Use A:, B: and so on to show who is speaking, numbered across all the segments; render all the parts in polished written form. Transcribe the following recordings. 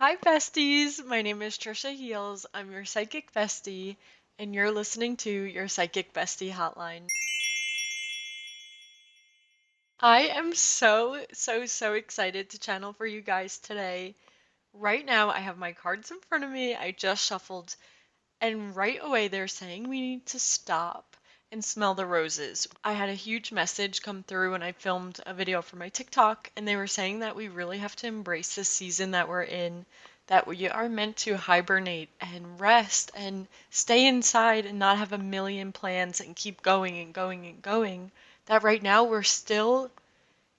A: Hi, besties. My name is Tricia Heals. I'm your psychic bestie, and you're listening to your psychic bestie hotline. I am so excited to channel for you guys today. Right now, I have my cards in front of me. I just shuffled, and right away, they're saying we need to stop and smell the roses. I had a huge message come through when I filmed a video for my TikTok, and they were saying that we really have to embrace this season that we're in, that we are meant to hibernate and rest and stay inside and not have a million plans and keep going and going and going. That right now we're still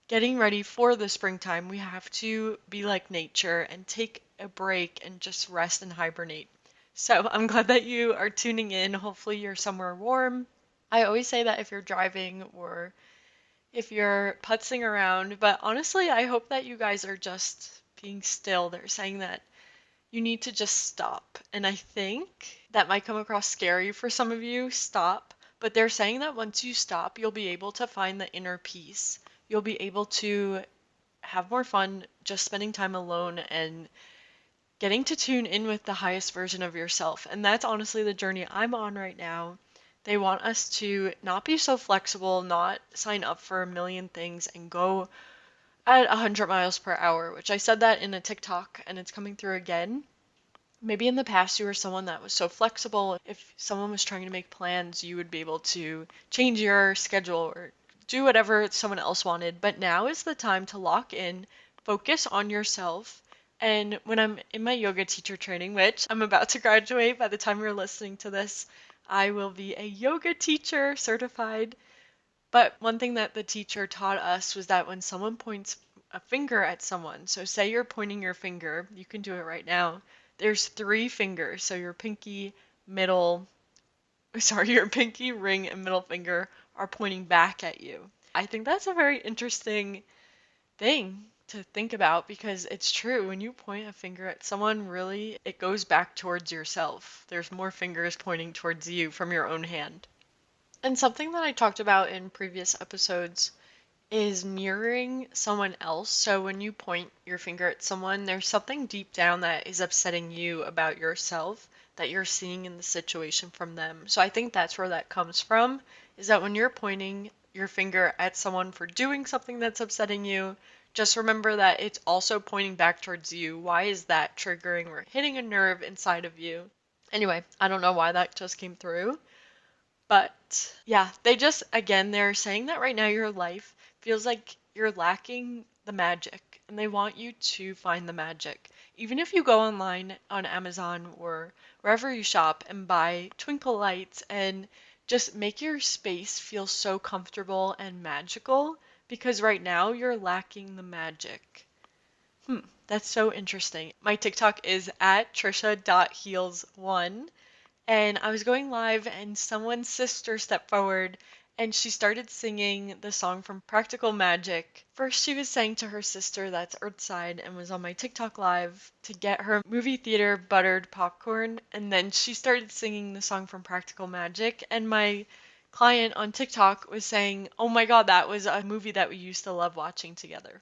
A: getting ready for the springtime. We have to be like nature and take a break and just rest and hibernate. So I'm glad that you are tuning in. Hopefully, you're somewhere warm. I always say that if you're driving or if you're putzing around, but honestly, I hope that you guys are just being still. They're saying that you need to just stop. And I think that might come across scary for some of you, stop. But they're saying that once you stop, you'll be able to find the inner peace. You'll be able to have more fun just spending time alone and getting to tune in with the highest version of yourself. And that's honestly the journey I'm on right now. They want us to not be so flexible, not sign up for a million things and go at 100 miles per hour, which I said that in a TikTok and it's coming through again. Maybe in the past you were someone that was so flexible. If someone was trying to make plans, you would be able to change your schedule or do whatever someone else wanted. But now is the time to lock in, focus on yourself. And when I'm in my yoga teacher training, which I'm about to graduate by the time you're listening to this, I will be a yoga teacher certified. But one thing that the teacher taught us was that when someone points a finger at someone, so say you're pointing your finger, you can do it right now. There's three fingers, so your pinky, middle, sorry, your pinky, ring, and middle finger are pointing back at you. I think that's a very interesting thing to think about because it's true. When you point a finger at someone, really, it goes back towards yourself. There's more fingers pointing towards you from your own hand. And something that I talked about in previous episodes is mirroring someone else. So when you point your finger at someone, there's something deep down that is upsetting you about yourself that you're seeing in the situation from them. So I think that's where that comes from, is that when you're pointing your finger at someone for doing something that's upsetting you, just remember that it's also pointing back towards you. Why is that triggering or hitting a nerve inside of you? Anyway, I don't know why that just came through. But yeah, they're saying that right now your life feels like you're lacking the magic and they want you to find the magic. Even if you go online on Amazon or wherever you shop and buy twinkle lights and just make your space feel so comfortable and magical because right now you're lacking the magic. That's so interesting. My TikTok is at Tricia.heals1 and I was going live, and someone's sister stepped forward and she started singing the song from Practical Magic. First, she was saying to her sister, that's Earthside, and was on my TikTok live to get her movie theater buttered popcorn. And then she started singing the song from Practical Magic, and my client on TikTok was saying, oh my god, that was a movie that we used to love watching together.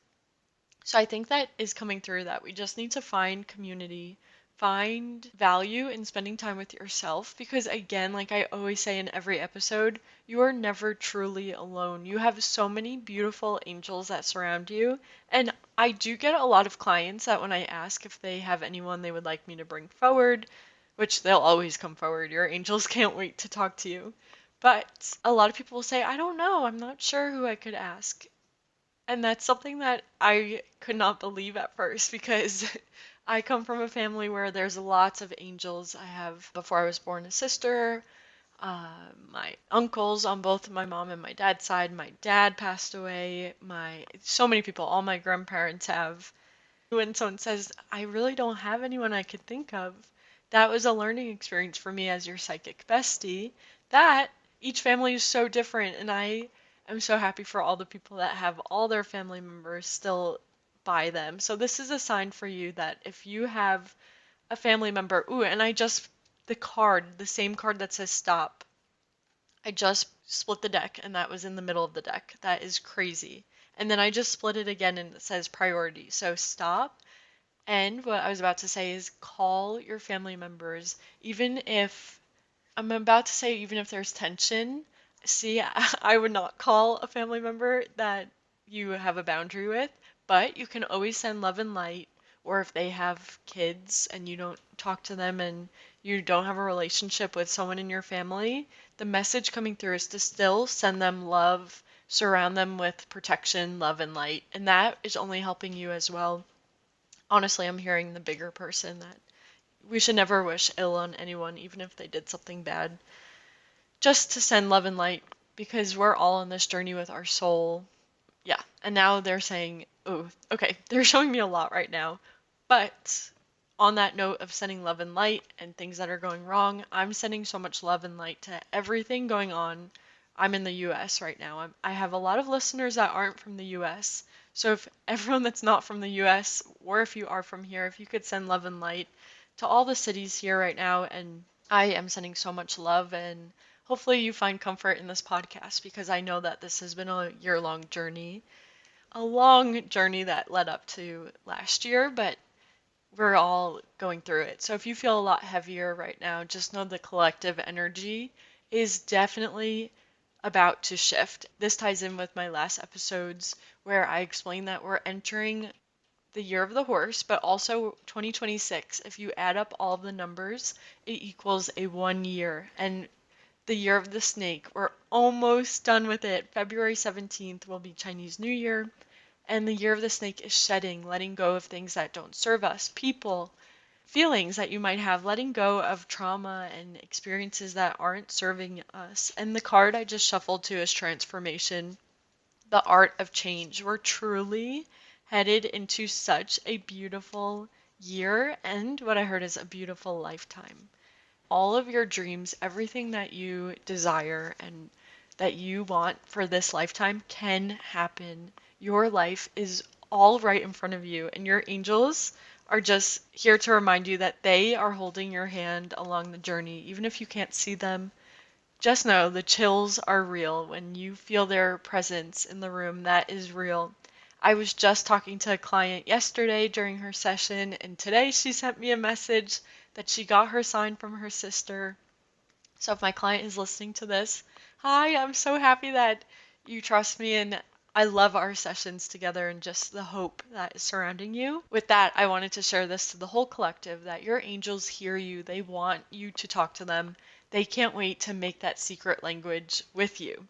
A: So I think that is coming through that we just need to find community, find value in spending time with yourself because again, like I always say in every episode, you are never truly alone. You have so many beautiful angels that surround you. And I do get a lot of clients that when I ask if they have anyone they would like me to bring forward, which they'll always come forward. Your angels can't wait to talk to you. But a lot of people will say, I don't know, I'm not sure who I could ask. And that's something that I could not believe at first because I come from a family where there's lots of angels. I have, before I was born, a sister, my uncles on both my mom and my dad's side. My dad passed away. So many people, all my grandparents have. When someone says, I really don't have anyone I could think of, that was a learning experience for me as your psychic bestie. That each family is so different, and I am so happy for all the people that have all their family members still by them. So this is a sign for you that if you have a family member, ooh, and the same card that says stop, I just split the deck and that was in the middle of the deck. That is crazy. And then I just split it again and it says priority. So stop And what I was about to say is call your family members, even if I'm about to say, even if there's tension. See, I would not call a family member that you have a boundary with, but you can always send love and light. Or if they have kids and you don't talk to them and you don't have a relationship with someone in your family, the message coming through is to still send them love, surround them with protection, love, and light. And that is only helping you as well. Honestly, I'm hearing the bigger person that we should never wish ill on anyone, even if they did something bad, just to send love and light because we're all on this journey with our soul. Yeah. And now they're saying, oh, okay, they're showing me a lot right now. But on that note of sending love and light and things that are going wrong, I'm sending so much love and light to everything going on. I'm in the US right now. I have a lot of listeners that aren't from the US. So if everyone that's not from the US, or if you are from here, if you could send love and light to all the cities here right now, and I am sending so much love, and hopefully you find comfort in this podcast because I know that this has been a year-long journey, a long journey that led up to last year, but we're all going through it. So if you feel a lot heavier right now, just know the collective energy is definitely about to shift. This ties in with my last episodes where I explained that we're entering the year of the horse, but also 2026. If you add up all of the numbers, it equals a 1 year. And the year of the snake, we're almost done with it. February 17th will be Chinese New Year. And the year of the snake is shedding, letting go of things that don't serve us, people, feelings that you might have, letting go of trauma and experiences that aren't serving us. And the card I just shuffled to is transformation, the art of change. We're truly headed into such a beautiful year, and what I heard is a beautiful lifetime. All of your dreams, everything that you desire and that you want for this lifetime can happen. Your life is all right in front of you, and your angels are just here to remind you that they are holding your hand along the journey. Even if you can't see them, just know the chills are real. When you feel their presence in the room, that is real. I was just talking to a client yesterday during her session, and today she sent me a message that she got her sign from her sister. So if my client is listening to this, hi, I'm so happy that you trust me, and I love our sessions together and just the hope that is surrounding you. With that, I wanted to share this to the whole collective that your angels hear you. They want you to talk to them. They can't wait to make that secret language with you.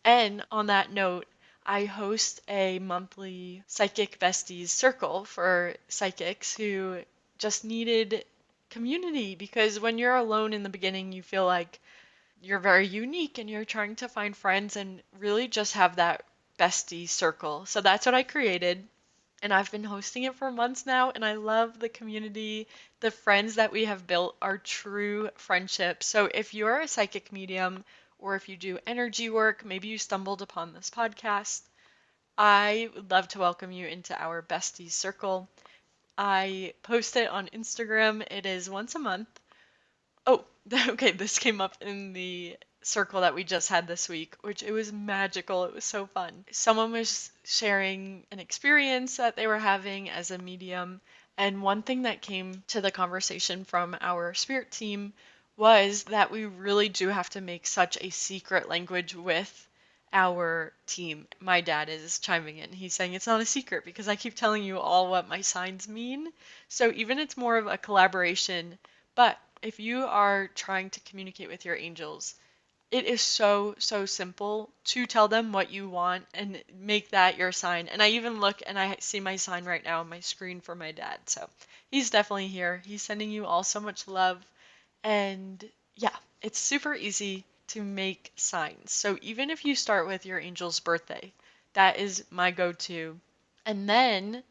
A: And on that note, I host a monthly Psychic Besties circle for psychics who just needed community because when you're alone in the beginning, you feel like you're very unique and you're trying to find friends and really just have that bestie circle. So that's what I created. And I've been hosting it for months now, and I love the community. The friends that we have built are true friendships. So if you're a psychic medium or if you do energy work, maybe you stumbled upon this podcast, I would love to welcome you into our besties circle. I post it on Instagram. It is once a month. Oh, okay, this came up in the circle that we just had this week, which it was magical. It was so fun. Someone was sharing an experience that they were having as a medium, and one thing that came to the conversation from our spirit team was that we really do have to make such a secret language with our team. My dad is chiming in. He's saying it's not a secret because I keep telling you all what my signs mean. So even it's more of a collaboration, but if you are trying to communicate with your angels, it is so, so simple to tell them what you want and make that your sign. And I even look and I see my sign right now on my screen for my dad. So he's definitely here. He's sending you all so much love. And yeah, it's super easy to make signs. So even if you start with your angel's birthday, that is my go-to. And then,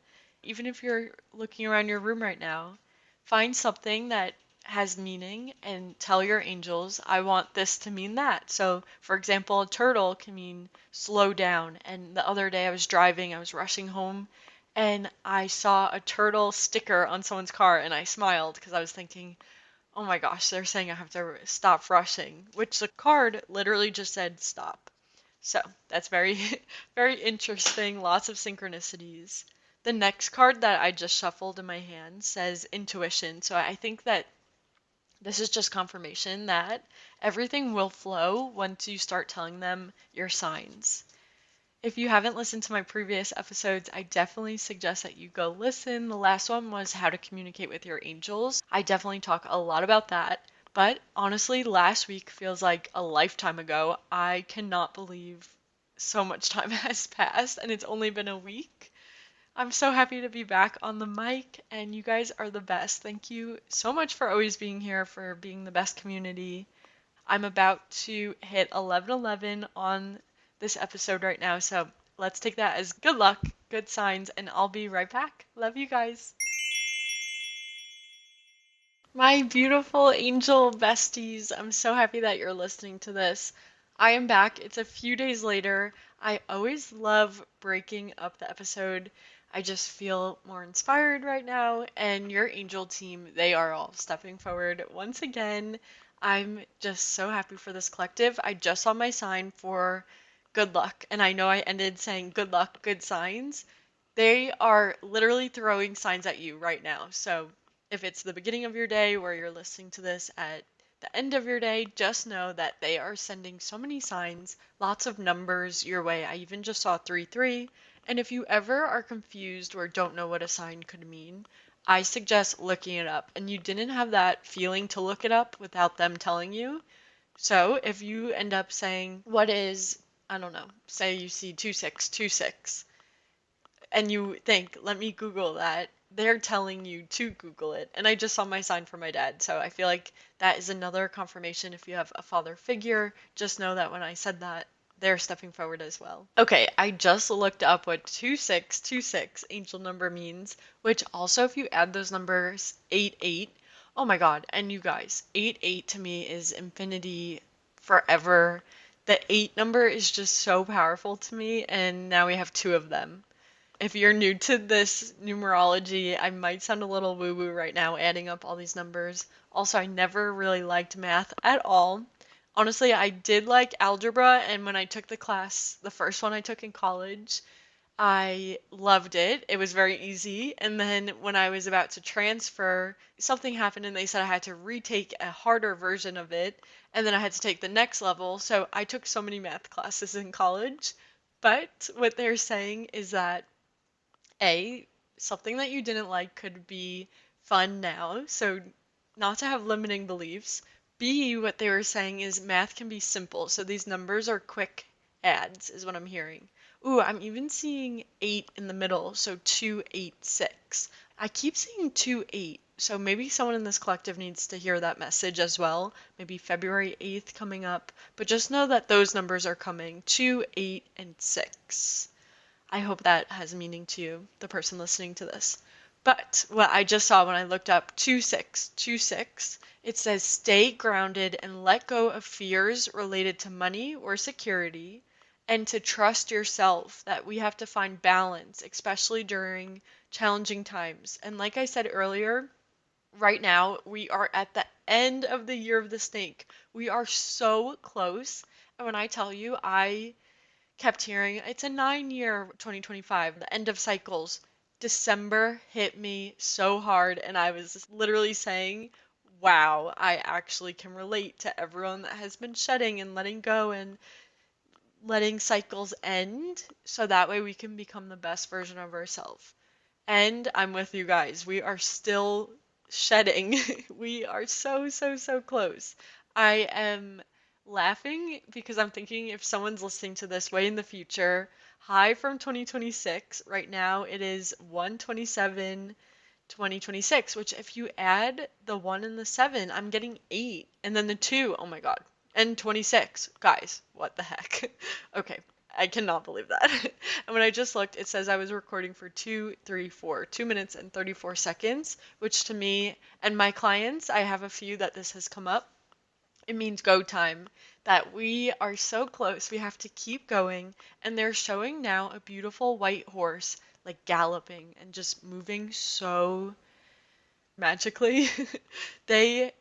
A: even if you're looking around your room right now, find something that has meaning and tell your angels, I want this to mean that. So, for example, a turtle can mean slow down. And the other day I was driving, I was rushing home, and I saw a turtle sticker on someone's car, and I smiled because I was thinking, oh my gosh, they're saying I have to stop rushing, which the card literally just said stop. So that's very, very interesting. Lots of synchronicities. The next card that I just shuffled in my hand says intuition. So I think that this is just confirmation that everything will flow once you start telling them your signs. If you haven't listened to my previous episodes, I definitely suggest that you go listen. The last one was how to communicate with your angels. I definitely talk a lot about that. But honestly, last week feels like a lifetime ago. I cannot believe so much time has passed and it's only been a week. I'm so happy to be back on the mic, and you guys are the best. Thank you so much for always being here, for being the best community. I'm about to hit 11:11 on this episode right now, so let's take that as good luck, good signs, and I'll be right back. Love you guys. My beautiful angel besties, I'm so happy that you're listening to this. I am back. It's a few days later. I always love breaking up the episode. I just feel more inspired right now, and your angel team, they are all stepping forward once again. I'm just so happy for this collective. I just saw my sign for good luck, and I know I ended saying good luck, good signs. They are literally throwing signs at you right now. So if it's the beginning of your day where you're listening to this at the end of your day, just know that they are sending so many signs, lots of numbers your way. I even just saw 3-3. And if you ever are confused or don't know what a sign could mean, I suggest looking it up. And you didn't have that feeling to look it up without them telling you. So if you end up saying, what is, I don't know, say you see 2626 and you think, let me Google that, they're telling you to Google it. And I just saw my sign for my dad. So I feel like that is another confirmation. If you have a father figure, just know that when I said that, they're stepping forward as well. Okay, I just looked up what 2626 angel number means, which also, if you add those numbers, 88, oh my god, and you guys, 88 to me is infinity forever. The 8 number is just so powerful to me, and now we have two of them. If you're new to this numerology, I might sound a little woo-woo right now, adding up all these numbers. Also, I never really liked math at all. Honestly, I did like algebra, and when I took the class, the first one I took in college, I loved it. It was very easy. And then when I was about to transfer, something happened and they said I had to retake a harder version of it. And then I had to take the next level. So I took so many math classes in college. But what they're saying is that a, something that you didn't like could be fun now, so not to have limiting beliefs. B, what they were saying is math can be simple, so these numbers are quick adds, is what I'm hearing. Ooh, I'm even seeing 8 in the middle, so 286. I keep seeing 2-8, so maybe someone in this collective needs to hear that message as well. Maybe February 8th coming up, but just know that those numbers are coming, 2, 8, and 6. I hope that has meaning to you, the person listening to this. But what I just saw when I looked up 2626, it says stay grounded and let go of fears related to money or security, and to trust yourself, that we have to find balance, especially during challenging times. And like I said earlier, right now we are at the end of the year of the snake. We are so close. And when I tell you, I kept hearing it's a 9-year 2025, the end of cycles. December hit me so hard, and I was literally saying, wow, I actually can relate to everyone that has been shedding and letting go and letting cycles end, so that way we can become the best version of ourselves. And I'm with you guys. We are still shedding. We are so, so, so close. I am laughing because I'm thinking if someone's listening to this way in the future, hi from 2026. Right now it is 127 2026, which if you add the 1 and the 7, I'm getting 8. And then the 2, oh my god. And 26. Guys, what the heck? Okay, I cannot believe that. And when I just looked, it says I was recording for 2 minutes and 34 seconds, which to me and my clients, I have a few that this has come up. It means go time, that we are so close. We have to keep going. And they're showing now a beautiful white horse, like galloping and just moving so magically. they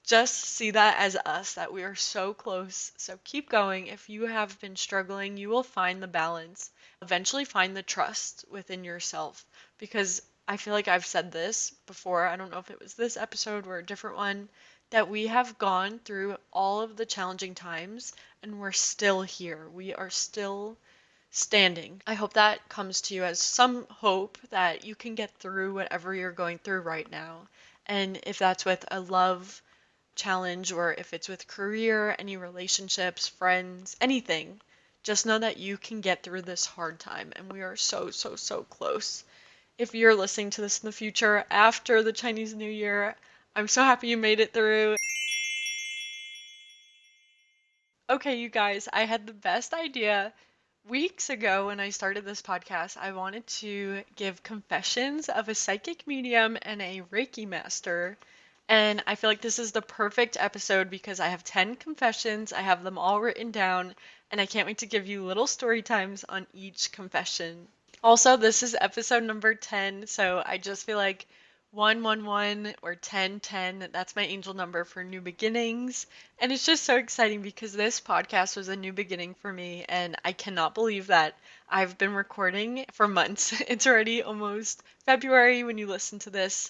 A: just see that as us, that we are so close. So keep going. If you have been struggling, you will find the balance, eventually find the trust within yourself. Because I feel like I've said this before, I don't know if it was this episode or a different one, that we have gone through all of the challenging times and we're still here. We are still standing. I hope that comes to you as some hope that you can get through whatever you're going through right now. And if that's with a love challenge or if it's with career, any relationships, friends, anything, just know that you can get through this hard time. And we are so, so, so close. If you're listening to this in the future after the Chinese New Year, I'm so happy you made it through. Okay, you guys, I had the best idea. Weeks ago, when I started this podcast, I wanted to give confessions of a psychic medium and a Reiki master. And I feel like this is the perfect episode because I have 10 confessions, I have them all written down, and I can't wait to give you little story times on each confession. Also, this is episode number 10, so I just feel like 111 or 1010, that's my angel number for new beginnings. And it's just so exciting because this podcast was a new beginning for me, and I cannot believe that I've been recording for months. It's already almost February when you listen to this,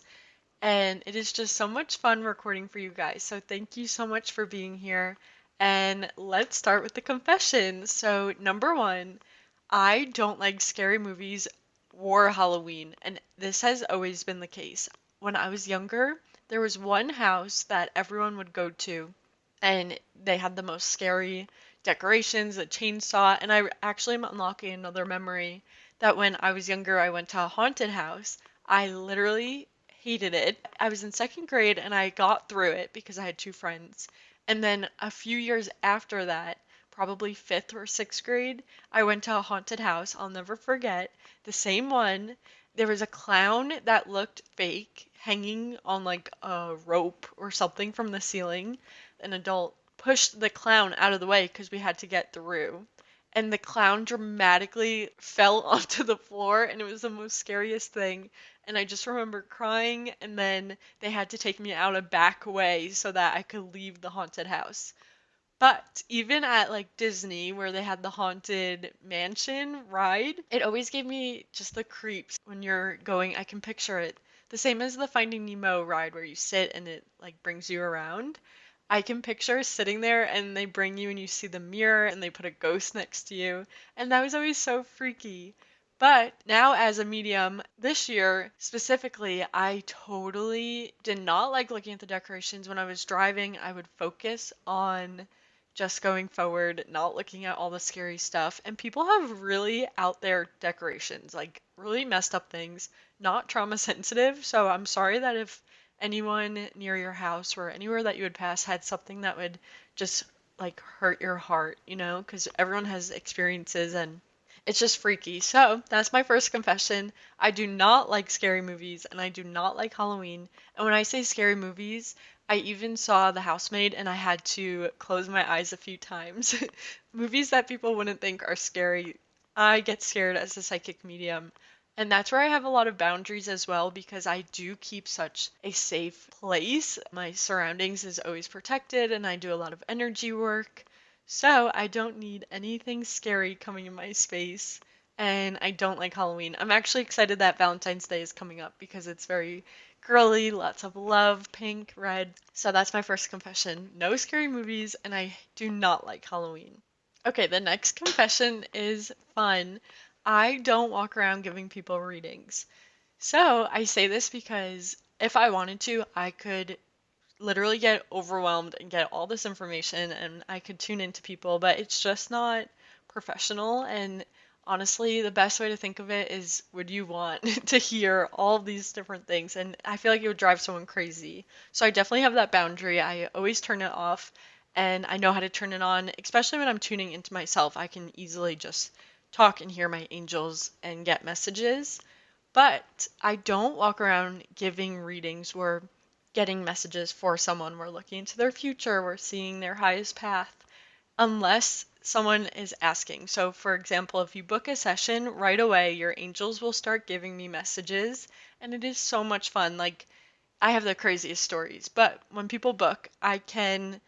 A: and it is just so much fun recording for you guys. So thank you so much for being here. And let's start with the confession. So, number one, I don't like scary movies or Halloween, and this has always been the case. When I was younger, there was one house that everyone would go to, and they had the most scary decorations, a chainsaw, and I actually am unlocking another memory that when I was younger, I went to a haunted house. I literally hated it. I was in second grade and I got through it because I had two friends. And then a few years after that, probably fifth or sixth grade, I went to a haunted house. I'll never forget. The same one. There was a clown that looked fake hanging on like a rope or something from the ceiling. An adult pushed the clown out of the way because we had to get through. And the clown dramatically fell onto the floor, and it was the most scariest thing. And I just remember crying, and then they had to take me out a back way so that I could leave the haunted house. But even at like Disney, where they had the Haunted Mansion ride, it always gave me just the creeps when you're going. I can picture it. The same as the Finding Nemo ride where you sit and it like brings you around. I can picture sitting there and they bring you and you see the mirror and they put a ghost next to you. And that was always so freaky. But now, as a medium, this year specifically, I totally did not like looking at the decorations. When I was driving, I would focus on just going forward, not looking at all the scary stuff. And people have really out there decorations, like really messed up things, not trauma sensitive. So I'm sorry that if anyone near your house or anywhere that you would pass had something that would just like hurt your heart, you know, because everyone has experiences and it's just freaky. So that's my first confession. I do not like scary movies and I do not like Halloween. And when I say scary movies, I even saw The Housemaid and I had to close my eyes a few times. Movies that people wouldn't think are scary, I get scared as a psychic medium. And that's where I have a lot of boundaries as well because I do keep such a safe place. My surroundings is always protected and I do a lot of energy work. So I don't need anything scary coming in my space. And I don't like Halloween. I'm actually excited that Valentine's Day is coming up because it's very girly, lots of love, pink, red. So that's my first confession. No scary movies, and I do not like Halloween. Okay, the next confession is fun. I don't walk around giving people readings. So I say this because if I wanted to, I could literally get overwhelmed and get all this information and I could tune into people, but it's just not professional. And honestly, the best way to think of it is would you want to hear all of these different things? And I feel like it would drive someone crazy. So I definitely have that boundary. I always turn it off and I know how to turn it on, especially when I'm tuning into myself. I can easily just talk and hear my angels and get messages. But I don't walk around giving readings where getting messages for someone. We're looking into their future, we're seeing their highest path, unless someone is asking. So, for example, if you book a session right away, your angels will start giving me messages, and it is so much fun. Like, I have the craziest stories, but when people book, I can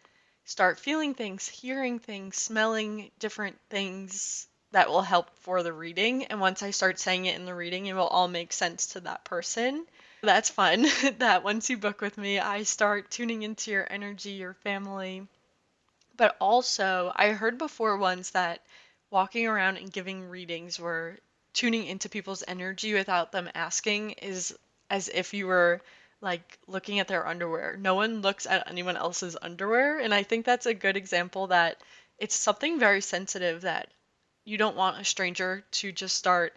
A: start feeling things, hearing things, smelling different things that will help for the reading. And once I start saying it in the reading, it will all make sense to that person. That's fun that once you book with me, I start tuning into your energy, your family. But also, I heard before once that walking around and giving readings were tuning into people's energy without them asking is as if you were like looking at their underwear. No one looks at anyone else's underwear, and I think that's a good example that it's something very sensitive that you don't want a stranger to just start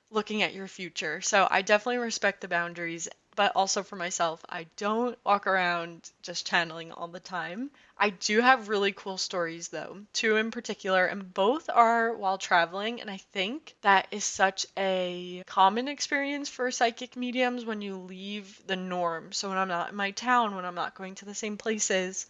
A: looking at your future. So I definitely respect the boundaries, but also for myself, I don't walk around just channeling all the time. I do have really cool stories though, two in particular, and both are while traveling, and I think that is such a common experience for psychic mediums when you leave the norm. So when I'm not in my town, when I'm not going to the same places,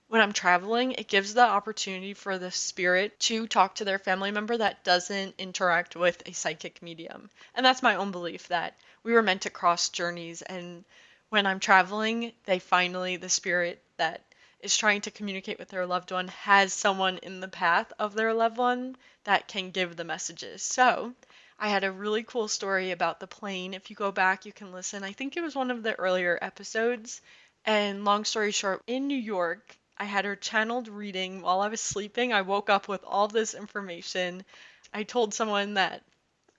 A: when I'm traveling, it gives the opportunity for the spirit to talk to their family member that doesn't interact with a psychic medium. And that's my own belief that we were meant to cross journeys. And when I'm traveling, the spirit that is trying to communicate with their loved one has someone in the path of their loved one that can give the messages. So I had a really cool story about the plane. If you go back, you can listen. I think it was one of the earlier episodes. And long story short, in New York, I had her channeled reading while I was sleeping. I woke up with all this information. I told someone that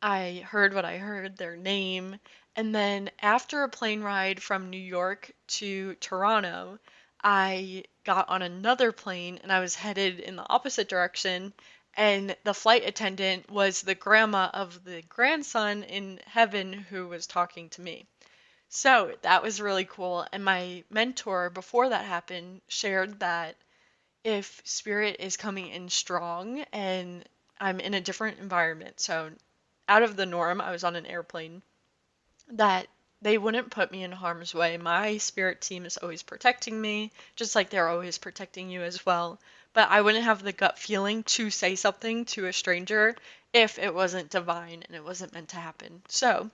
A: I heard what I heard, their name. And then after a plane ride from New York to Toronto, I got on another plane and I was headed in the opposite direction. And the flight attendant was the grandma of the grandson in heaven who was talking to me. So that was really cool. And my mentor, before that happened, shared that if spirit is coming in strong and I'm in a different environment, so out of the norm, I was on an airplane, that they wouldn't put me in harm's way. My spirit team is always protecting me, just like they're always protecting you as well. But I wouldn't have the gut feeling to say something to a stranger if it wasn't divine and it wasn't meant to happen. So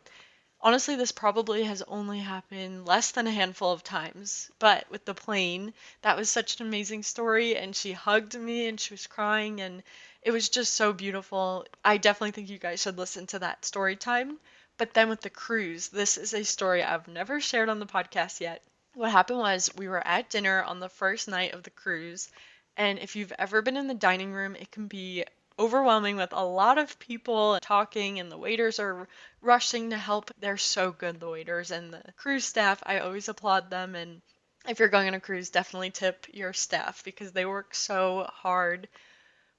A: honestly, this probably has only happened less than a handful of times, but with the plane, that was such an amazing story, and she hugged me and she was crying, and it was just so beautiful. I definitely think you guys should listen to that story time. But then with the cruise, this is a story I've never shared on the podcast yet. What happened was we were at dinner on the first night of the cruise, and if you've ever been in the dining room, it can be overwhelming with a lot of people talking, and the waiters are rushing to help. They're so good, the waiters and the cruise staff. I always applaud them, and if you're going on a cruise, definitely tip your staff because they work so hard.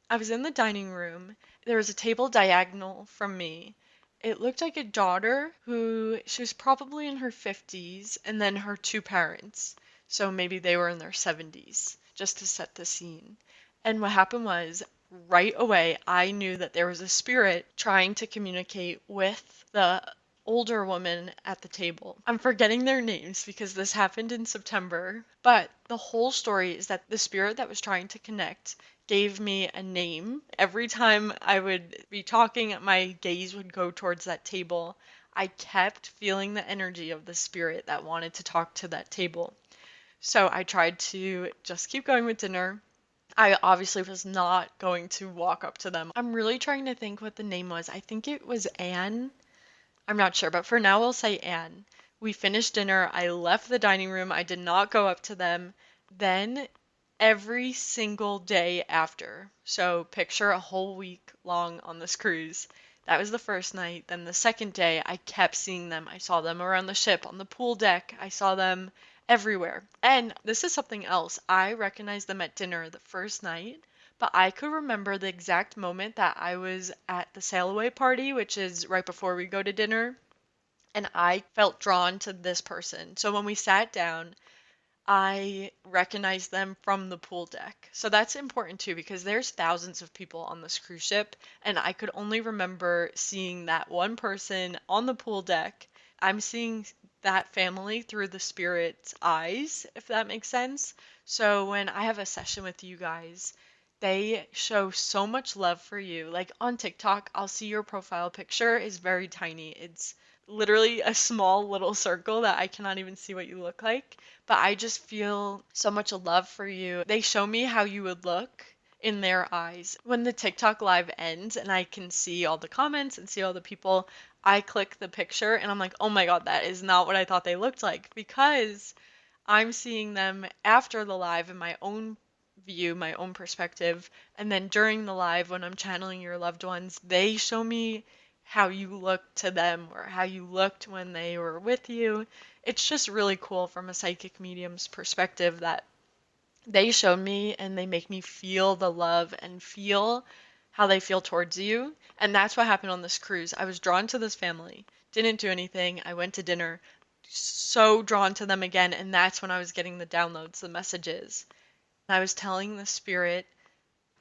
A: I was in the dining room. There was a table diagonal from me. It looked like a daughter who she was probably in her 50s, and then her two parents. So maybe they were in their 70s, just to set the scene. And what happened was, right away, I knew that there was a spirit trying to communicate with the older woman at the table. I'm forgetting their names because this happened in September, but the whole story is that the spirit that was trying to connect gave me a name. Every time I would be talking, my gaze would go towards that table. I kept feeling the energy of the spirit that wanted to talk to that table. So I tried to just keep going with dinner. I obviously was not going to walk up to them. I'm really trying to think what the name was. I think it was Anne. I'm not sure, but for now we'll say Anne. We finished dinner. I left the dining room. I did not go up to them. Then every single day after, so picture a whole week long on this cruise. That was the first night. Then the second day, I kept seeing them. I saw them around the ship, on the pool deck. I saw them everywhere. And this is something else. I recognized them at dinner the first night, but I could remember the exact moment that I was at the sail away party, which is right before we go to dinner, and I felt drawn to this person. So when we sat down, I recognized them from the pool deck. So that's important too because there's thousands of people on this cruise ship, and I could only remember seeing that one person on the pool deck. I'm seeing that family through the spirit's eyes, if that makes sense. So when I have a session with you guys, they show so much love for you. Like on TikTok, I'll see your profile picture is very tiny. It's literally a small little circle that I cannot even see what you look like, but I just feel so much love for you. They show me how you would look in their eyes. When the TikTok live ends and I can see all the comments and see all the people, I click the picture and I'm like, oh my God, that is not what I thought they looked like, because I'm seeing them after the live in my own view, my own perspective, and then during the live when I'm channeling your loved ones, they show me how you look to them or how you looked when they were with you. It's just really cool from a psychic medium's perspective that they show me and they make me feel the love and feel how they feel towards you. And that's what happened on this cruise. I was drawn to this family, didn't do anything. I went to dinner, so drawn to them again. And that's when I was getting the downloads, the messages. I was telling the spirit,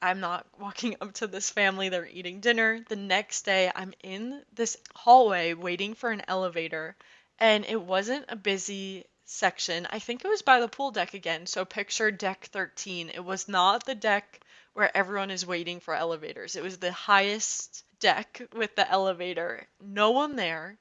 A: I'm not walking up to this family. They're eating dinner. The next day, I'm in this hallway waiting for an elevator, and it wasn't a busy section. I think it was by the pool deck again. So picture deck 13. It was not the deck where everyone is waiting for elevators. It was the highest deck with the elevator. No one there.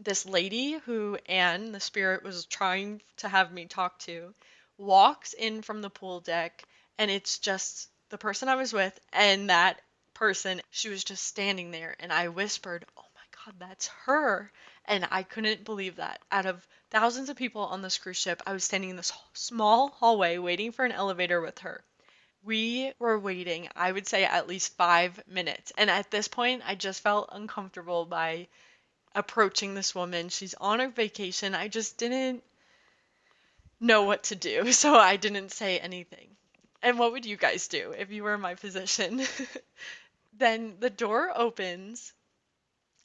A: This lady who Anne, the spirit, was trying to have me talk to, walks in from the pool deck, and it's just the person I was with and that person. She was just standing there, and I whispered, oh my God, that's her. And I couldn't believe that. Out of thousands of people on this cruise ship, I was standing in this small hallway waiting for an elevator with her. We were waiting, I would say, at least 5 minutes. And at this point, I just felt uncomfortable by approaching this woman. She's on her vacation. I just didn't know what to do, so I didn't say anything. And what would you guys do if you were in my position? Then the door opens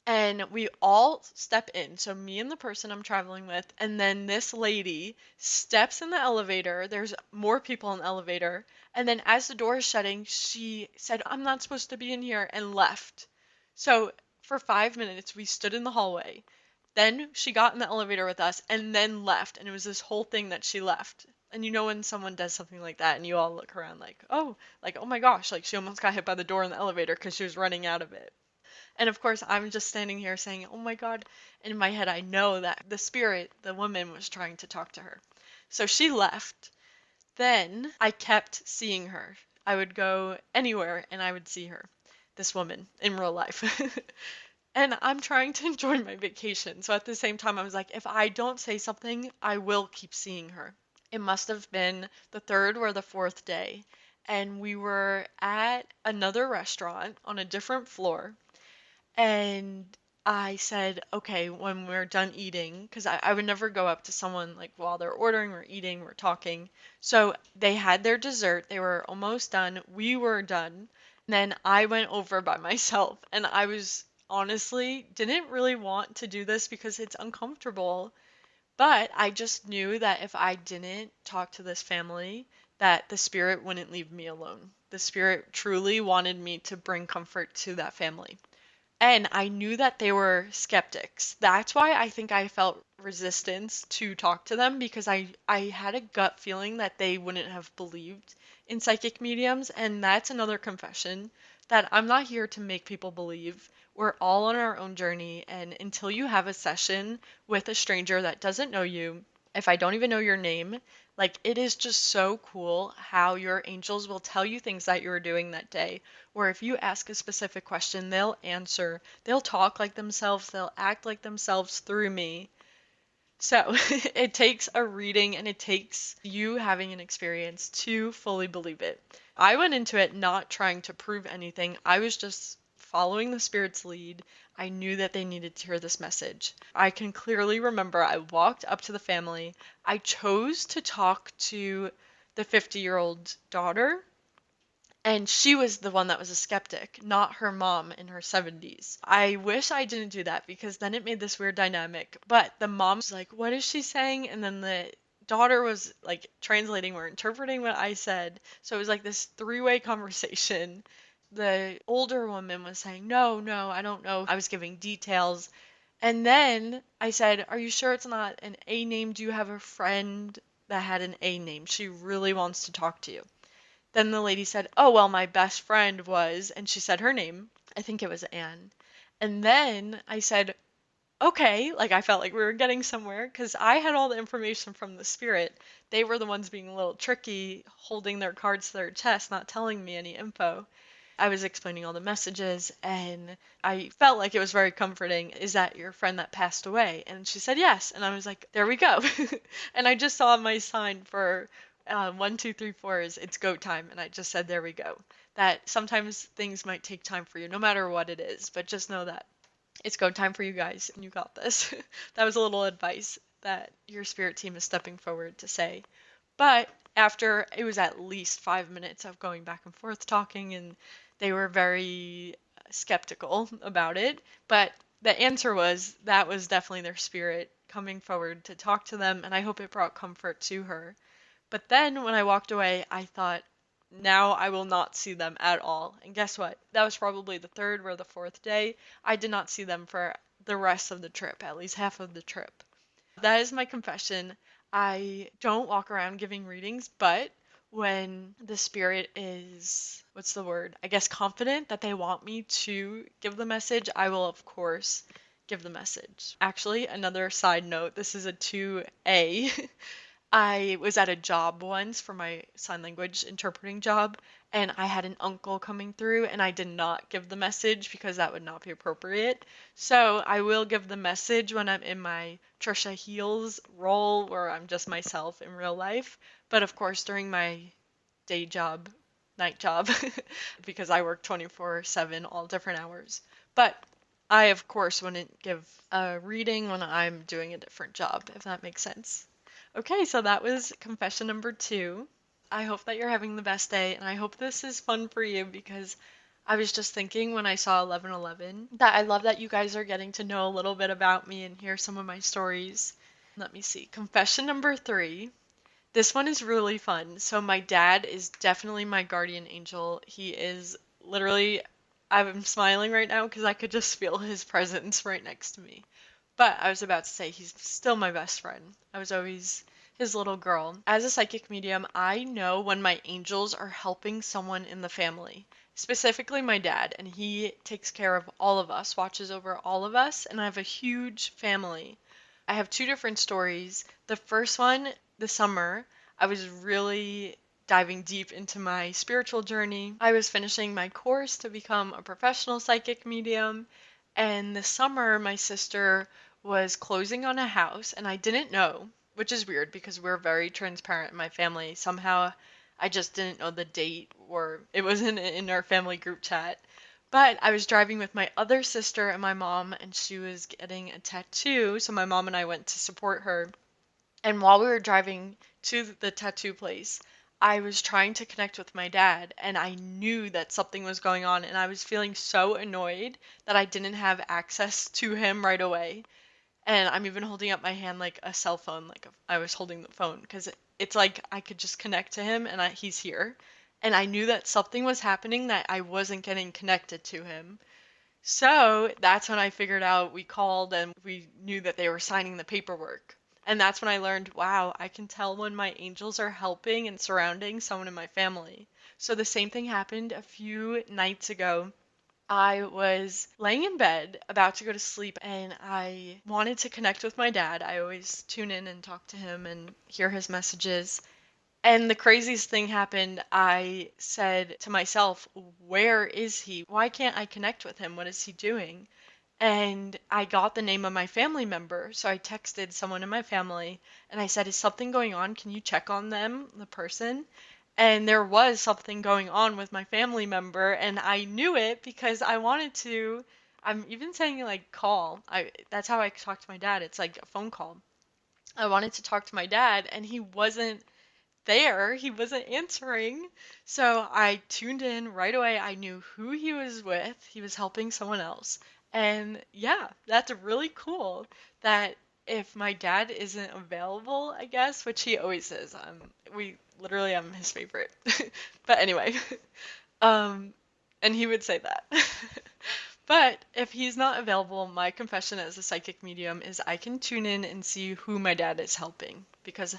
A: and we all step in. So me and the person I'm traveling with, and then this lady steps in the elevator. There's more people in the elevator. And then as the door is shutting, she said, I'm not supposed to be in here, and left. So for 5 minutes, we stood in the hallway. Then she got in the elevator with us and then left. And it was this whole thing that she left. And you know when someone does something like that and you all look around like, oh my gosh, like she almost got hit by the door in the elevator because she was running out of it. And of course, I'm just standing here saying, oh my God. And in my head, I know that the spirit, the woman, was trying to talk to her. So she left. Then I kept seeing her. I would go anywhere and I would see her, this woman, in real life. And I'm trying to enjoy my vacation. So at the same time, I was like, if I don't say something, I will keep seeing her. It must have been the third or the fourth day. And we were at another restaurant on a different floor. And I said, okay, when we're done eating, because I would never go up to someone like while they're ordering or eating or talking. So they had their dessert. They were almost done. We were done. And then I went over by myself. And I was honestly didn't really want to do this because it's uncomfortable. But I just knew that if I didn't talk to this family, that the spirit wouldn't leave me alone. The spirit truly wanted me to bring comfort to that family. And I knew that they were skeptics. That's why I think I felt resistance to talk to them, because I had a gut feeling that they wouldn't have believed in psychic mediums. And that's another confession, that I'm not here to make people believe. We're all on our own journey. And until you have a session with a stranger that doesn't know you, if I don't even know your name, like it is just so cool how your angels will tell you things that you were doing that day, where if you ask a specific question, they'll answer. They'll talk like themselves, they'll act like themselves through me. So it takes a reading and it takes you having an experience to fully believe it. I went into it not trying to prove anything. I was just following the spirit's lead. I knew that they needed to hear this message. I can clearly remember I walked up to the family. I chose to talk to the 50-year-old daughter, and she was the one that was a skeptic, not her mom in her 70s. I wish I didn't do that, because then it made this weird dynamic. But the mom's like, what is she saying? And then the daughter was like translating or interpreting what I said. So it was like this three-way conversation. The older woman was saying, no, no, I don't know. I was giving details. And then I said, are you sure it's not an A name? Do you have a friend that had an A name? She really wants to talk to you. Then the lady said, oh, well, my best friend was, and she said her name. I think it was Anne. And then I said, okay, like I felt like we were getting somewhere because I had all the information from the spirit. They were the ones being a little tricky, holding their cards to their chest, not telling me any info. I was explaining all the messages, and I felt like it was very comforting. Is that your friend that passed away? And she said yes. And I was like, there we go. And I just saw my sign for 1, 2, 3, 4 is it's go time. And I just said, there we go. That sometimes things might take time for you, no matter what it is, but just know that it's go time for you guys, and you got this. That was a little advice that your spirit team is stepping forward to say. But after it was at least 5 minutes of going back and forth talking, and they were very skeptical about it. But the answer was that was definitely their spirit coming forward to talk to them, and I hope it brought comfort to her. But then when I walked away, I thought, now I will not see them at all. And guess what? That was probably the third or the fourth day. I did not see them for the rest of the trip, at least half of the trip. That is my confession. I don't walk around giving readings, but when the spirit is, what's the word? I guess confident that they want me to give the message, I will, of course, give the message. Actually, another side note, this is a 2A. I was at a job once for my sign language interpreting job, and I had an uncle coming through, and I did not give the message because that would not be appropriate. So I will give the message when I'm in my Tricia Heals role, where I'm just myself in real life. But of course, during my day job, night job, because I work 24/7, all different hours. But I, of course, wouldn't give a reading when I'm doing a different job, if that makes sense. Okay, so that was confession number 2. I hope that you're having the best day, and I hope this is fun for you because I was just thinking when I saw 1111 that I love that you guys are getting to know a little bit about me and hear some of my stories. Let me see. Confession number 3. This one is really fun. So, my dad is definitely my guardian angel. He is literally, I'm smiling right now because I could just feel his presence right next to me. But I was about to say he's still my best friend. I was always his little girl. As a psychic medium, I know when my angels are helping someone in the family, specifically my dad, and he takes care of all of us, watches over all of us, and I have a huge family. I have 2 different stories. The first one, the summer, I was really diving deep into my spiritual journey. I was finishing my course to become a professional psychic medium, and this summer, my sister was closing on a house, and I didn't know, which is weird because we're very transparent in my family. Somehow, I just didn't know the date, or it wasn't in our family group chat. But I was driving with my other sister and my mom, and she was getting a tattoo, so my mom and I went to support her. And while we were driving to the tattoo place, I was trying to connect with my dad, and I knew that something was going on, and I was feeling so annoyed that I didn't have access to him right away. And I'm even holding up my hand like a cell phone, like I was holding the phone, because it's like I could just connect to him, and he's here. And I knew that something was happening that I wasn't getting connected to him. So that's when I figured out we called and we knew that they were signing the paperwork. And that's when I learned, wow, I can tell when my angels are helping and surrounding someone in my family. So the same thing happened a few nights ago. I was laying in bed about to go to sleep and I wanted to connect with my dad. I always tune in and talk to him and hear his messages. And the craziest thing happened. I said to myself, where is he? Why can't I connect with him? What is he doing? And I got the name of my family member. So I texted someone in my family and I said, is something going on? Can you check on them, the person? And there was something going on with my family member, and I knew it because I wanted to. I'm even saying like call. That's how I talk to my dad. It's like a phone call. I wanted to talk to my dad, and he wasn't there. He wasn't answering. So I tuned in right away. I knew who he was with. He was helping someone else. And yeah, that's really cool that if my dad isn't available, I guess, which he always is. We literally I'm his favorite. But anyway, um and he would say that. But if he's not available, my confession as a psychic medium is I can tune in and see who my dad is helping because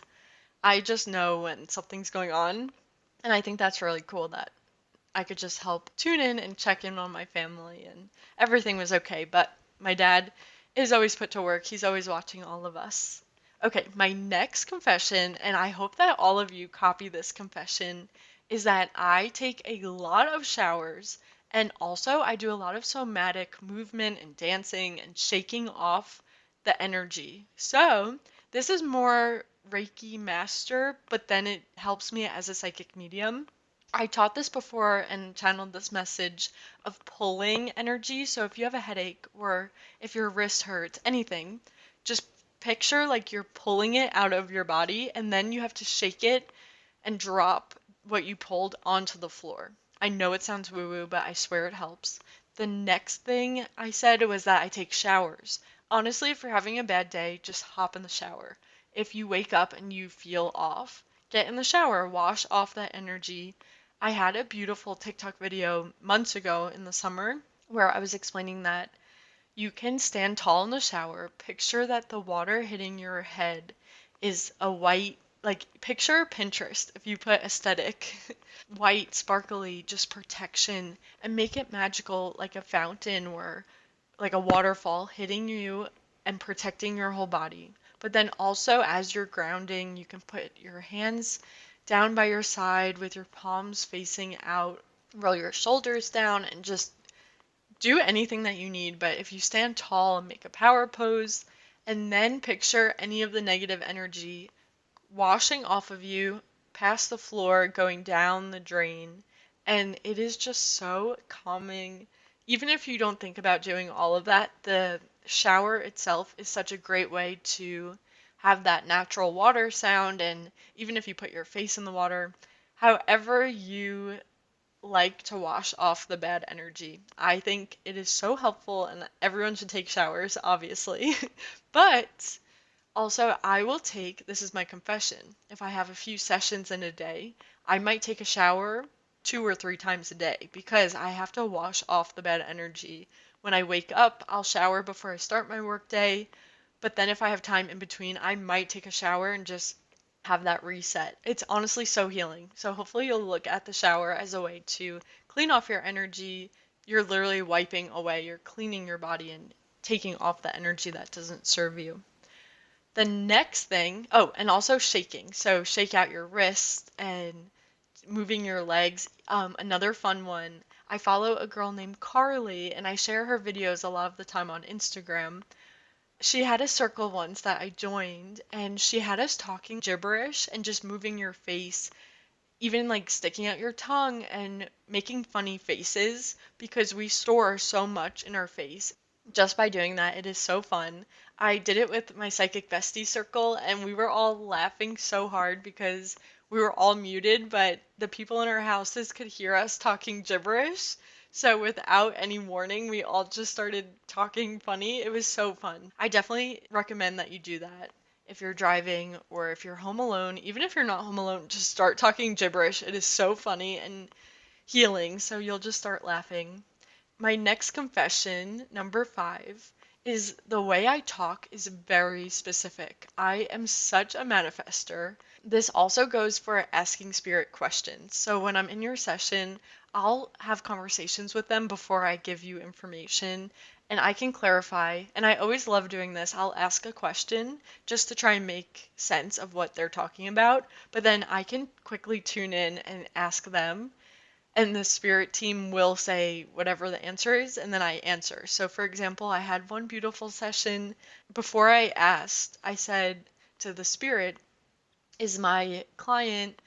A: I just know when something's going on, and I think that's really cool that I could just help tune in and check in on my family, and everything was okay. But my dad is always put to work. He's always watching all of us. Okay, my next confession, and I hope that all of you copy this confession, is that I take a lot of showers and also I do a lot of somatic movement and dancing and shaking off the energy. So, this is more Reiki master, but then it helps me as a psychic medium. I taught this before and channeled this message of pulling energy. So if you have a headache or if your wrist hurts, anything, just picture like you're pulling it out of your body and then you have to shake it and drop what you pulled onto the floor. I know it sounds woo woo, but I swear it helps. The next thing I said was that I take showers. Honestly, if you're having a bad day, just hop in the shower. If you wake up and you feel off, get in the shower, wash off that energy. I had a beautiful TikTok video months ago in the summer where I was explaining that you can stand tall in the shower, picture that the water hitting your head is a white, like picture Pinterest if you put aesthetic, white, sparkly, just protection, and make it magical like a fountain or like a waterfall hitting you and protecting your whole body. But then also, as you're grounding, you can put your hands down by your side with your palms facing out, roll your shoulders down, and just do anything that you need. But if you stand tall and make a power pose, and then picture any of the negative energy washing off of you, past the floor, going down the drain. And it is just so calming. Even if you don't think about doing all of that, the shower itself is such a great way to have that natural water sound. And even if you put your face in the water, however you like to wash off the bad energy. I think it is so helpful, and everyone should take showers, obviously. But also, I will take, this is my confession, if I have a few sessions in a day, I might take a shower 2 or 3 times a day because I have to wash off the bad energy. When I wake up, I'll shower before I start my work day, but then if I have time in between, I might take a shower and just have that reset. It's honestly so healing. So hopefully you'll look at the shower as a way to clean off your energy. You're literally wiping away, you're cleaning your body and taking off the energy that doesn't serve you. The next thing, oh, and also shaking. So shake out your wrists and moving your legs. Another fun one. I follow a girl named Carly, and I share her videos a lot of the time on Instagram. She had a circle once that I joined, and she had us talking gibberish and just moving your face, even like sticking out your tongue and making funny faces because we store so much in our face. Just by doing that, it is so fun. I did it with my psychic bestie circle, and we were all laughing so hard because we were all muted, but the people in our houses could hear us talking gibberish. So without any warning, we all just started talking funny. It was so fun. I definitely recommend that you do that. If you're driving or if you're home alone, even if you're not home alone, just start talking gibberish. It is so funny and healing, so you'll just start laughing. My next confession, number 5, is the way I talk is very specific. I am such a manifester. This also goes for asking spirit questions. So when I'm in your session, I'll have conversations with them before I give you information, and I can clarify. And I always love doing this. I'll ask a question just to try and make sense of what they're talking about, but then I can quickly tune in and ask them, and the spirit team will say whatever the answer is, and then I answer. So, for example, I had one beautiful session. Before I asked, I said to the spirit, is my client,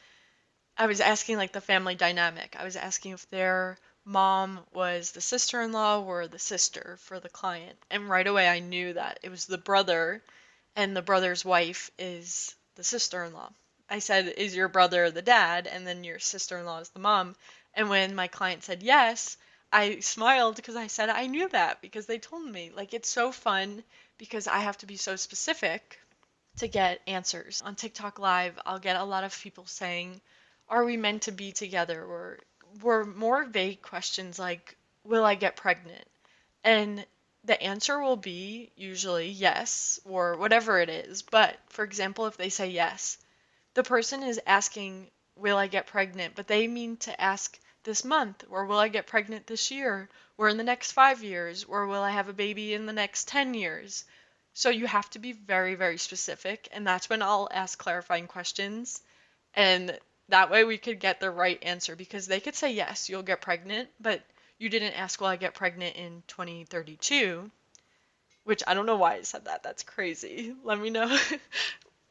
A: I was asking like the family dynamic. I was asking if their mom was the sister-in-law or the sister for the client. And right away I knew that it was the brother, and the brother's wife is the sister-in-law. I said, is your brother the dad? And then your sister-in-law is the mom. And when my client said yes, I smiled because I said I knew that because they told me. Like, it's so fun because I have to be so specific to get answers. On TikTok Live, I'll get a lot of people saying, are we meant to be together? Or were more vague questions like, will I get pregnant? And the answer will be usually yes, or whatever it is. But for example, if they say yes, the person is asking, will I get pregnant? But they mean to ask this month? Or will I get pregnant this year? Or in the next 5 years? Or will I have a baby in the next 10 years? So you have to be very, very specific. And that's when I'll ask clarifying questions. And that way we could get the right answer, because they could say, yes, you'll get pregnant, but you didn't ask, will I get pregnant in 2032? Which I don't know why I said that. That's crazy. Let me know.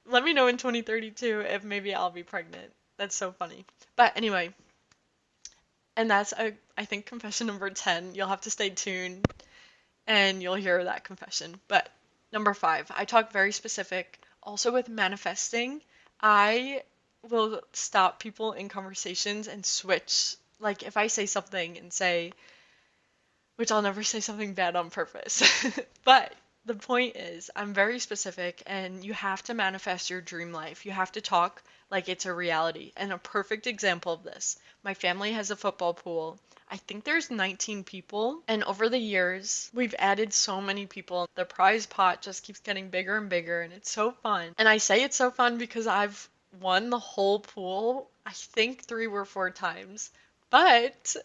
A: Let me know in 2032 if maybe I'll be pregnant. That's so funny. But anyway, and that's, I think, confession number 10. You'll have to stay tuned and you'll hear that confession. But number 5, I talk very specific. Also with manifesting, I will stop people in conversations and switch. Like if I say something and say, which I'll never say something bad on purpose. But the point is, I'm very specific, and you have to manifest your dream life. You have to talk like it's a reality. And a perfect example of this, my family has a football pool. I think there's 19 people, and over the years, we've added so many people. The prize pot just keeps getting bigger and bigger, and it's so fun. And I say it's so fun because I've won the whole pool, I think 3 or 4 times. But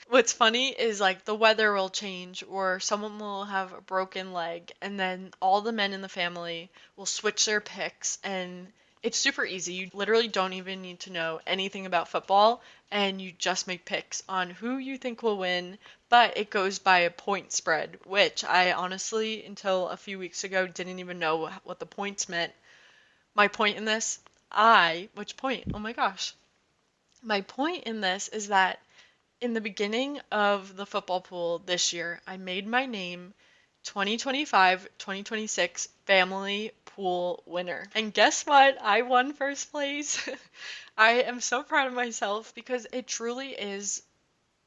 A: what's funny is like the weather will change, or someone will have a broken leg, and then all the men in the family will switch their picks, and it's super easy. You literally don't even need to know anything about football, and you just make picks on who you think will win, but it goes by a point spread, which I honestly, until a few weeks ago, didn't even know what the points meant. My point in this, which point? Oh my gosh. My point in this is that in the beginning of the football pool this year, I made my name 2025-2026 Family Pool winner. And guess what? I won first place. I am so proud of myself because it truly is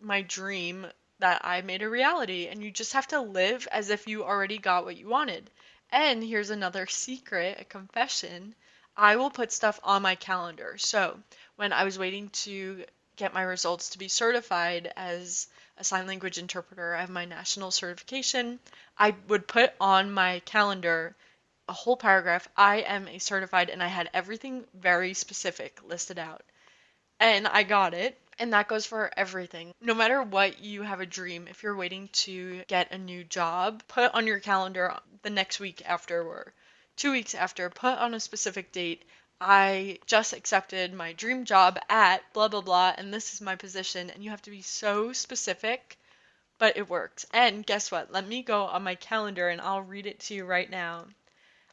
A: my dream that I made a reality, and you just have to live as if you already got what you wanted. And here's another secret, a confession. I will put stuff on my calendar. So when I was waiting to get my results to be certified as a sign language interpreter, I have my national certification. I would put on my calendar a whole paragraph, I am a certified, and I had everything very specific listed out. And I got it. And that goes for everything. No matter what, you have a dream. If you're waiting to get a new job, put on your calendar the next week after or 2 weeks after, put on a specific date. I just accepted my dream job at blah, blah, blah, and this is my position. And you have to be so specific, but it works. And guess what? Let me go on my calendar and I'll read it to you right now.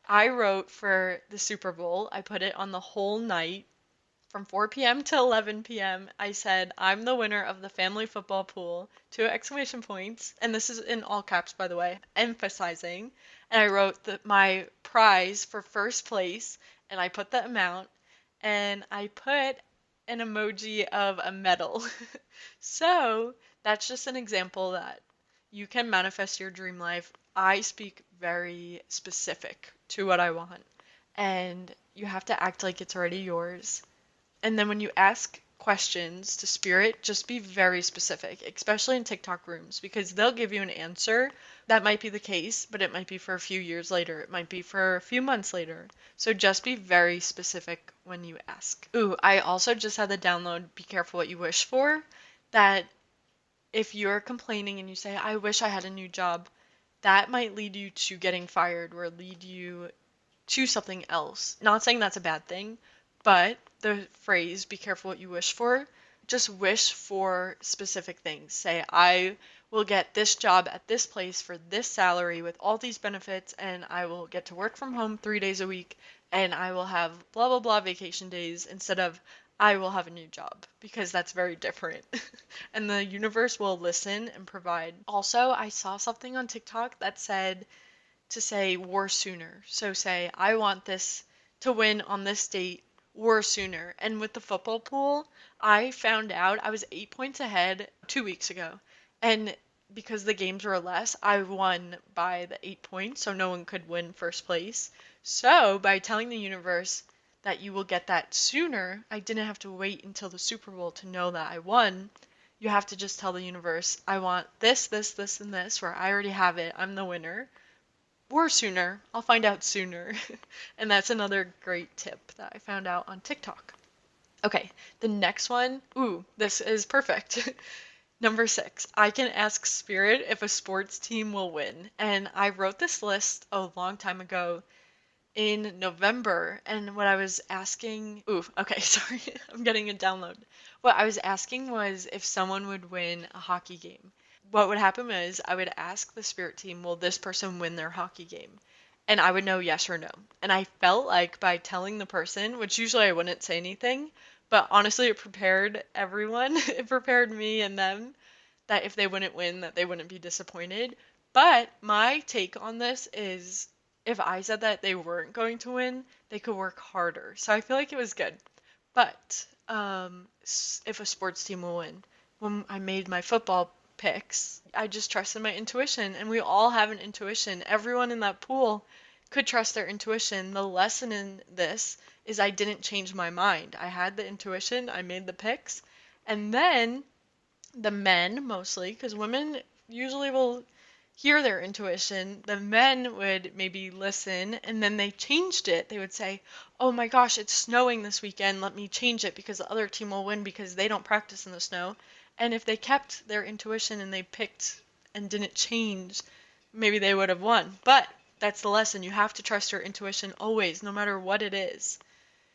A: I wrote for the Super Bowl, I put it on the whole night. From 4 p.m. to 11 p.m., I said, I'm the winner of the family football pool, 2 exclamation points, and this is in all caps, by the way, emphasizing, and I wrote my prize for first place, and I put the amount, and I put an emoji of a medal. So that's just an example that you can manifest your dream life. I speak very specific to what I want, and you have to act like it's already yours. And then when you ask questions to spirit, just be very specific, especially in TikTok rooms, because they'll give you an answer. That might be the case, but it might be for a few years later. It might be for a few months later. So just be very specific when you ask. Ooh, I also just had the download, Be Careful What You Wish For, that if you're complaining and you say, I wish I had a new job, that might lead you to getting fired or lead you to something else. Not saying that's a bad thing, but the phrase, be careful what you wish for, just wish for specific things. Say, I will get this job at this place for this salary with all these benefits, and I will get to work from home 3 days a week, and I will have blah, blah, blah vacation days instead of I will have a new job, because that's very different. And the universe will listen and provide. Also, I saw something on TikTok that said to say war sooner. So say, I want this to win on this date or sooner. And with the football pool, I found out I was 8 points ahead 2 weeks ago. And because the games were less, I won by the 8 points, so no one could win first place. So by telling the universe that you will get that sooner, I didn't have to wait until the Super Bowl to know that I won. You have to just tell the universe, I want this, this, this, and this, where I already have it. I'm the winner. Or sooner. I'll find out sooner. And that's another great tip that I found out on TikTok. Okay, the next one, ooh, this is perfect. Number 6, I can ask Spirit if a sports team will win. And I wrote this list a long time ago in November. And what I was asking, ooh, okay, sorry, I'm getting a download. What I was asking was if someone would win a hockey game. What would happen is I would ask the Spirit team, will this person win their hockey game? And I would know yes or no. And I felt like by telling the person, which usually I wouldn't say anything, but honestly, it prepared everyone. It prepared me and them that if they wouldn't win, that they wouldn't be disappointed. But my take on this is if I said that they weren't going to win, they could work harder. So I feel like it was good. But if a sports team will win, when I made my football picks, I just trusted my intuition, and we all have an intuition. Everyone in that pool could trust their intuition. The lesson in this is I didn't change my mind. I had the intuition, I made the picks, and then the men mostly, because women usually will hear their intuition, the men would maybe listen and then they changed it. They would say, oh my gosh, it's snowing this weekend. Let me change it because the other team will win because they don't practice in the snow. And if they kept their intuition and they picked and didn't change, maybe they would have won. But that's the lesson. You have to trust your intuition always, no matter what it is.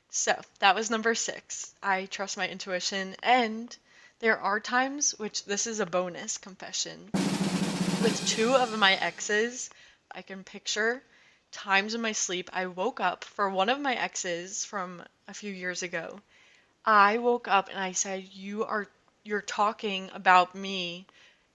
A: So that was number 6. I trust my intuition. And there are times, which this is a bonus confession, with 2 of my exes, I can picture times in my sleep I woke up for one of my exes from a few years ago. I woke up and I said, you're talking about me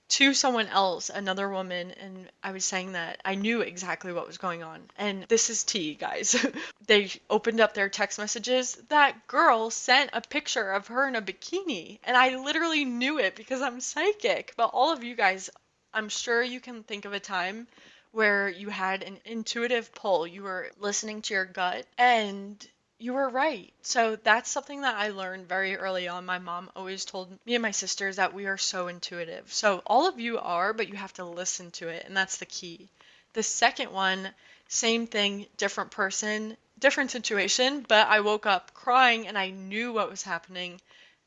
A: to someone else, another woman, and I was saying that I knew exactly what was going on. And this is tea, guys. They opened up their text messages. That girl sent a picture of her in a bikini, and I literally knew it because I'm psychic. But all of you guys, I'm sure you can think of a time where you had an intuitive pull. You were listening to your gut, and you were right. So that's something that I learned very early on. My mom always told me and my sisters that we are so intuitive. So all of you are, but you have to listen to it, and that's the key. The second one, same thing, different person, different situation, but I woke up crying and I knew what was happening,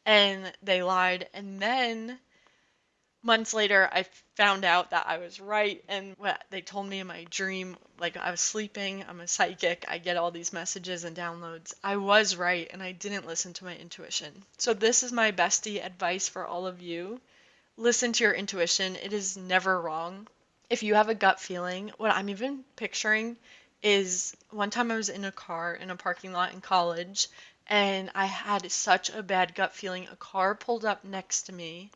A: and they lied. And then months later, I found out that I was right, and what they told me in my dream, like I was sleeping, I'm a psychic, I get all these messages and downloads. I was right, and I didn't listen to my intuition. So this is my bestie advice for all of you. Listen to your intuition. It is never wrong. If you have a gut feeling, what I'm even picturing is one time I was in a car in a parking lot in college, and I had such a bad gut feeling. A car pulled up next to me,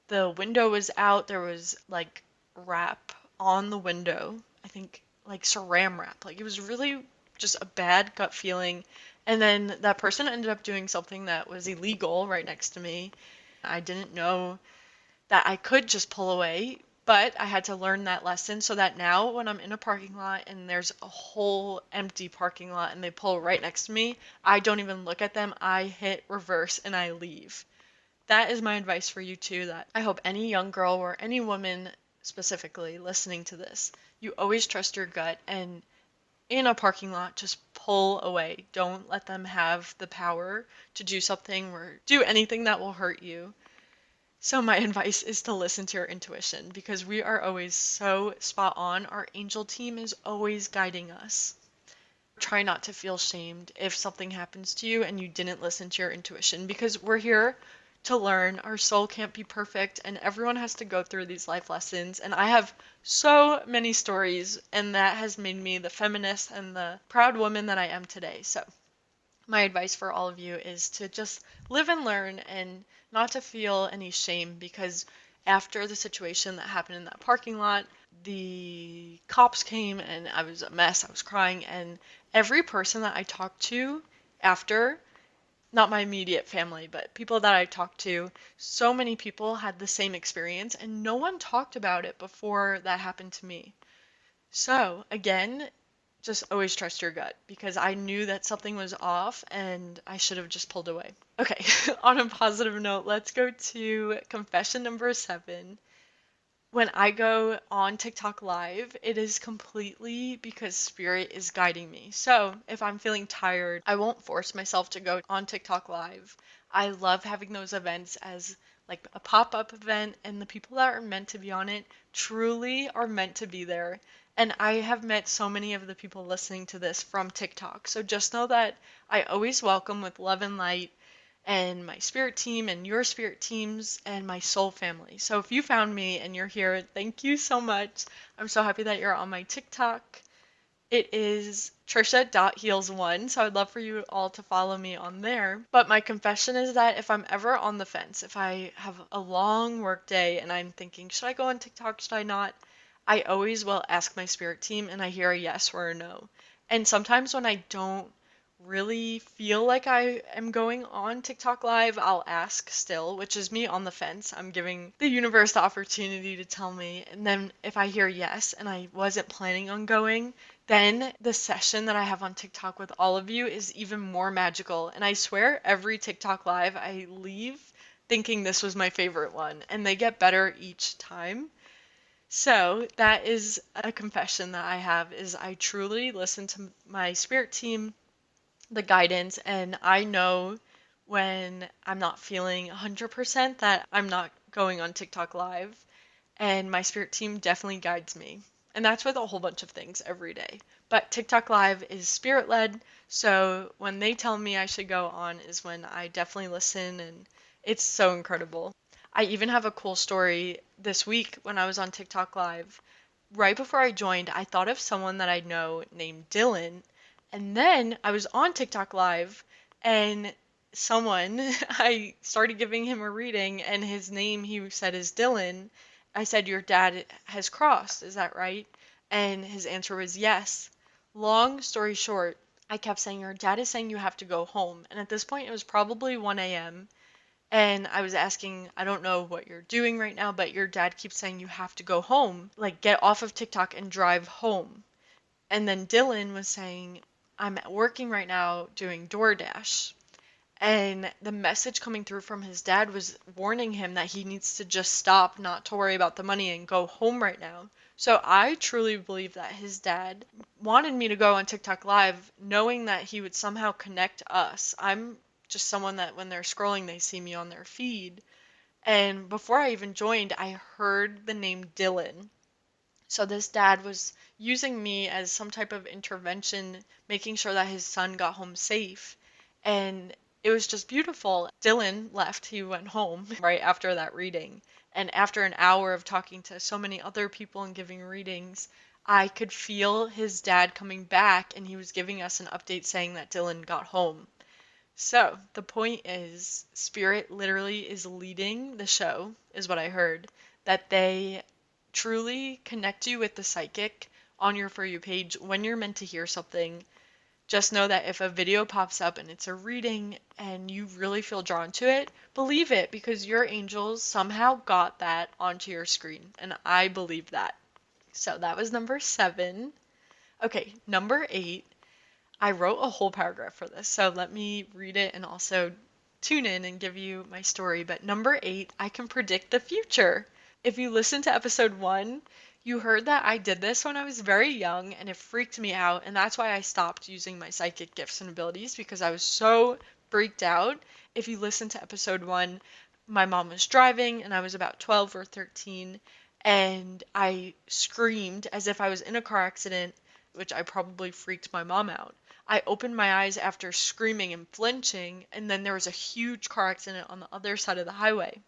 A: the window was out. There was like wrap on the window. I think like saran wrap. Like it was really just a bad gut feeling. And then that person ended up doing something that was illegal right next to me. I didn't know that I could just pull away, but I had to learn that lesson so that now when I'm in a parking lot and there's a whole empty parking lot and they pull right next to me, I don't even look at them. I hit reverse and I leave. That is my advice for you too, that I hope any young girl or any woman specifically listening to this, you always trust your gut, and in a parking lot, just pull away. Don't let them have the power to do something or do anything that will hurt you. So my advice is to listen to your intuition because we are always so spot on. Our angel team is always guiding us. Try not to feel shamed if something happens to you and you didn't listen to your intuition, because we're here to learn. Our soul can't be perfect, and everyone has to go through these life lessons. And I have so many stories, and that has made me the feminist and the proud woman that I am today. So my advice for all of you is to just live and learn and not to feel any shame, because after the situation that happened in that parking lot, the cops came and I was a mess. I was crying, and every person that I talked to after, not my immediate family, but people that I talked to, so many people had the same experience and no one talked about it before that happened to me. So, again, just always trust your gut because I knew that something was off and I should have just pulled away. Okay, on a positive note, let's go to confession number 7. when I go on TikTok live, it is completely because spirit is guiding me. So if I'm feeling tired, I won't force myself to go on TikTok live. I love having those events as like a pop-up event, and the people that are meant to be on it truly are meant to be there. And I have met so many of the people listening to this from TikTok. So just know that I always welcome with love and light, and my spirit team and your spirit teams and my soul family. So if you found me and you're here, thank you so much. I'm so happy that you're on my TikTok. It is Tricia.Heals1, so I'd love for you all to follow me on there. But my confession is that if I'm ever on the fence, if I have a long work day and I'm thinking, should I go on TikTok, should I not? I always will ask my spirit team and I hear a yes or a no. And sometimes when I don't really feel like I am going on TikTok live, I'll ask still, which is me on the fence. I'm giving the universe the opportunity to tell me. And then if I hear yes and I wasn't planning on going, then the session that I have on TikTok with all of you is even more magical. And I swear every TikTok live I leave thinking this was my favorite one, and they get better each time. So that is a confession that I have, is I truly listen to my spirit team, the guidance, and I know when I'm not feeling 100% that I'm not going on TikTok live, and my spirit team definitely guides me. And that's with a whole bunch of things every day. But TikTok live is spirit led, so when they tell me I should go on is when I definitely listen, and it's so incredible. I even have a cool story this week when I was on TikTok live. Right before I joined, I thought of someone that I know named Dylan. And then I was on TikTok live, and someone, I started giving him a reading, and his name he said is Dylan. I said, "Your dad has crossed, is that right?" And his answer was yes. Long story short, I kept saying, "Your dad is saying you have to go home." And at this point, it was probably 1 a.m. And I was asking, "I don't know what you're doing right now, but your dad keeps saying you have to go home, like get off of TikTok and drive home." And then Dylan was saying, "I'm working right now doing DoorDash." And the message coming through from his dad was warning him that he needs to just stop, not to worry about the money, and go home right now. So I truly believe that his dad wanted me to go on TikTok Live, knowing that he would somehow connect us. I'm just someone that when they're scrolling, they see me on their feed. And before I even joined, I heard the name Dylan. So this dad was using me as some type of intervention, making sure that his son got home safe. And it was just beautiful. Dylan left, he went home right after that reading. And after an hour of talking to so many other people and giving readings, I could feel his dad coming back, and he was giving us an update saying that Dylan got home. So the point is, Spirit literally is leading the show, is what I heard, that they truly connect you with the psychic on your For You page when you're meant to hear something. Just know that if a video pops up and it's a reading and you really feel drawn to it, believe it, because your angels somehow got that onto your screen. And I believe that. So that was number 7. Okay, number 8. I wrote a whole paragraph for this, so let me read it and also tune in and give you my story. But number 8, I can predict the future. If you listened to episode 1, you heard that I did this when I was very young, and it freaked me out, and that's why I stopped using my psychic gifts and abilities, because I was so freaked out. If you listen to episode 1, my mom was driving and I was about 12 or 13, and I screamed as if I was in a car accident, which I probably freaked my mom out. I opened my eyes after screaming and flinching, and then there was a huge car accident on the other side of the highway.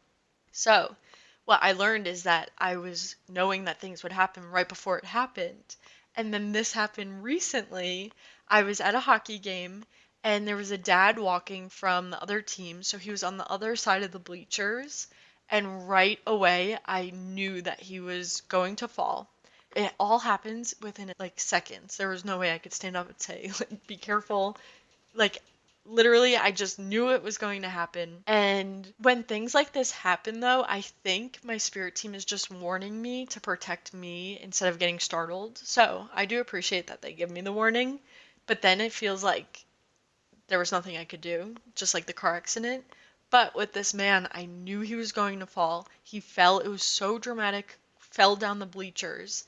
A: So, what I learned is that I was knowing that things would happen right before it happened. And then this happened recently. I was at a hockey game, and there was a dad walking from the other team, so he was on the other side of the bleachers, and right away I knew that he was going to fall. It all happens within like seconds. There was no way I could stand up and say, like, be careful. Like, literally, I just knew it was going to happen. And when things like this happen, though, I think my spirit team is just warning me to protect me instead of getting startled. So I do appreciate that they give me the warning, but then it feels like there was nothing I could do, just like the car accident. But with this man, I knew he was going to fall. He fell. It was so dramatic, fell down the bleachers.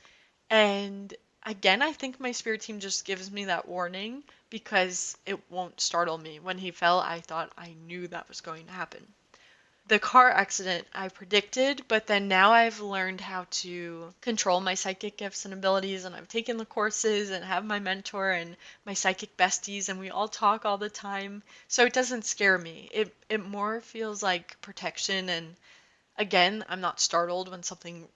A: And again, I think my spirit team just gives me that warning because it won't startle me. When he fell, I thought I knew that was going to happen. The car accident I predicted, but then now I've learned how to control my psychic gifts and abilities, and I've taken the courses and have my mentor and my psychic besties, and we all talk all the time. So it doesn't scare me. It more feels like protection, and again, I'm not startled when something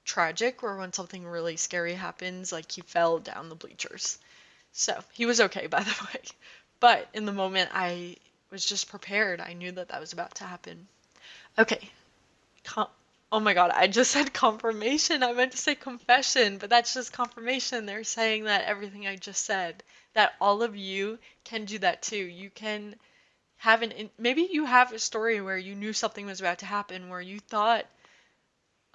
A: tragic or when something really scary happens, like he fell down the bleachers. So he was okay, by the way. But in the moment, I was just prepared. I knew that that was about to happen. Okay. Com- oh my God, I just said confirmation. I meant to say confession, but that's just confirmation. They're saying that everything I just said, that all of you can do that too. You can have maybe you have a story where you knew something was about to happen, where you thought,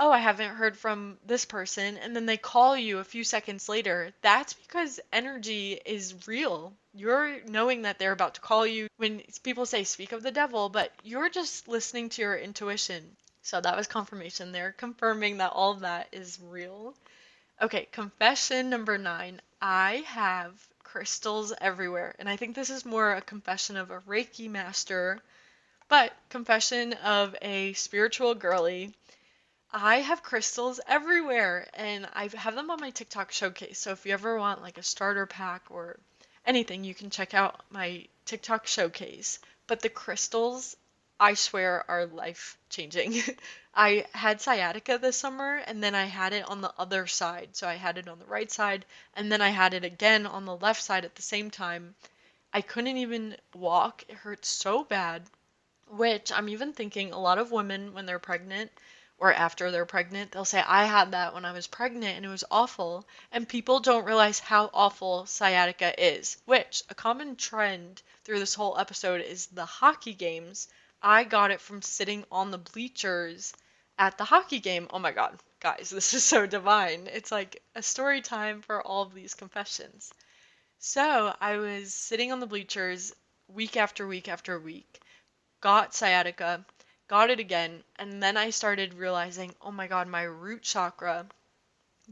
A: oh, I haven't heard from this person, and then they call you a few seconds later. That's because energy is real. You're knowing that they're about to call you. When people say speak of the devil, but you're just listening to your intuition. So that was confirmation. They're confirming that all of that is real. Okay, confession number 9. I have crystals everywhere. And I think this is more a confession of a Reiki master, but confession of a spiritual girly. I have crystals everywhere, and I have them on my TikTok showcase. So if you ever want like a starter pack or anything, you can check out my TikTok showcase. But the crystals, I swear, are life changing. I had sciatica this summer, and then I had it on the other side. So I had it on the right side, and then I had it again on the left side at the same time. I couldn't even walk. It hurt so bad. Which I'm even thinking a lot of women, when they're pregnant or after they're pregnant, they'll say, I had that when I was pregnant and it was awful. And people don't realize how awful sciatica is, which a common trend through this whole episode is the hockey games. I got it from sitting on the bleachers at the hockey game. Oh my God, guys, this is so divine. It's like a story time for all of these confessions. So I was sitting on the bleachers week after week after week, got sciatica, got it again, and then I started realizing, oh my God, my root chakra,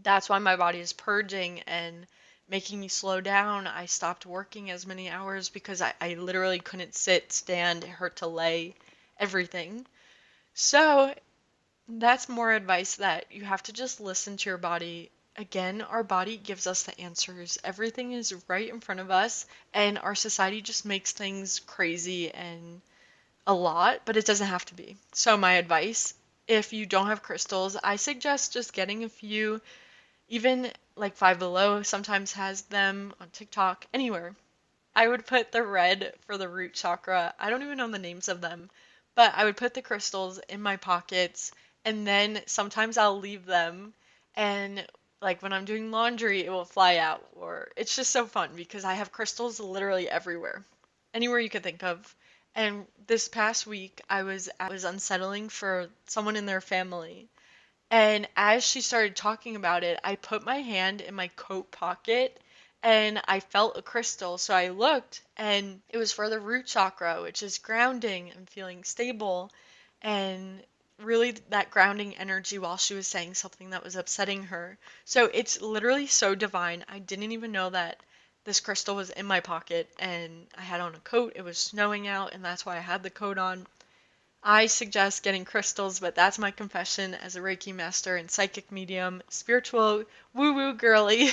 A: that's why my body is purging and making me slow down. I stopped working as many hours because I literally couldn't sit, stand, it hurt to lay, everything. So that's more advice that you have to just listen to your body. Again, our body gives us the answers. Everything is right in front of us, and our society just makes things crazy and a lot, but it doesn't have to be. So my advice, if you don't have crystals, I suggest just getting a few, even like Five Below sometimes has them on TikTok, anywhere. I would put the red for the root chakra. I don't even know the names of them, but I would put the crystals in my pockets, and then sometimes I'll leave them, and like when I'm doing laundry, it will fly out, or it's just so fun because I have crystals literally everywhere, anywhere you could think of. And this past week, I was unsettling for someone in their family, and as she started talking about it, I put my hand in my coat pocket and I felt a crystal. So I looked and it was for the root chakra, which is grounding and feeling stable and really that grounding energy while she was saying something that was upsetting her. So it's literally so divine. I didn't even know that this crystal was in my pocket and I had on a coat. It was snowing out and that's why I had the coat on. I suggest getting crystals, but that's my confession as a Reiki master and psychic medium, spiritual woo woo girly,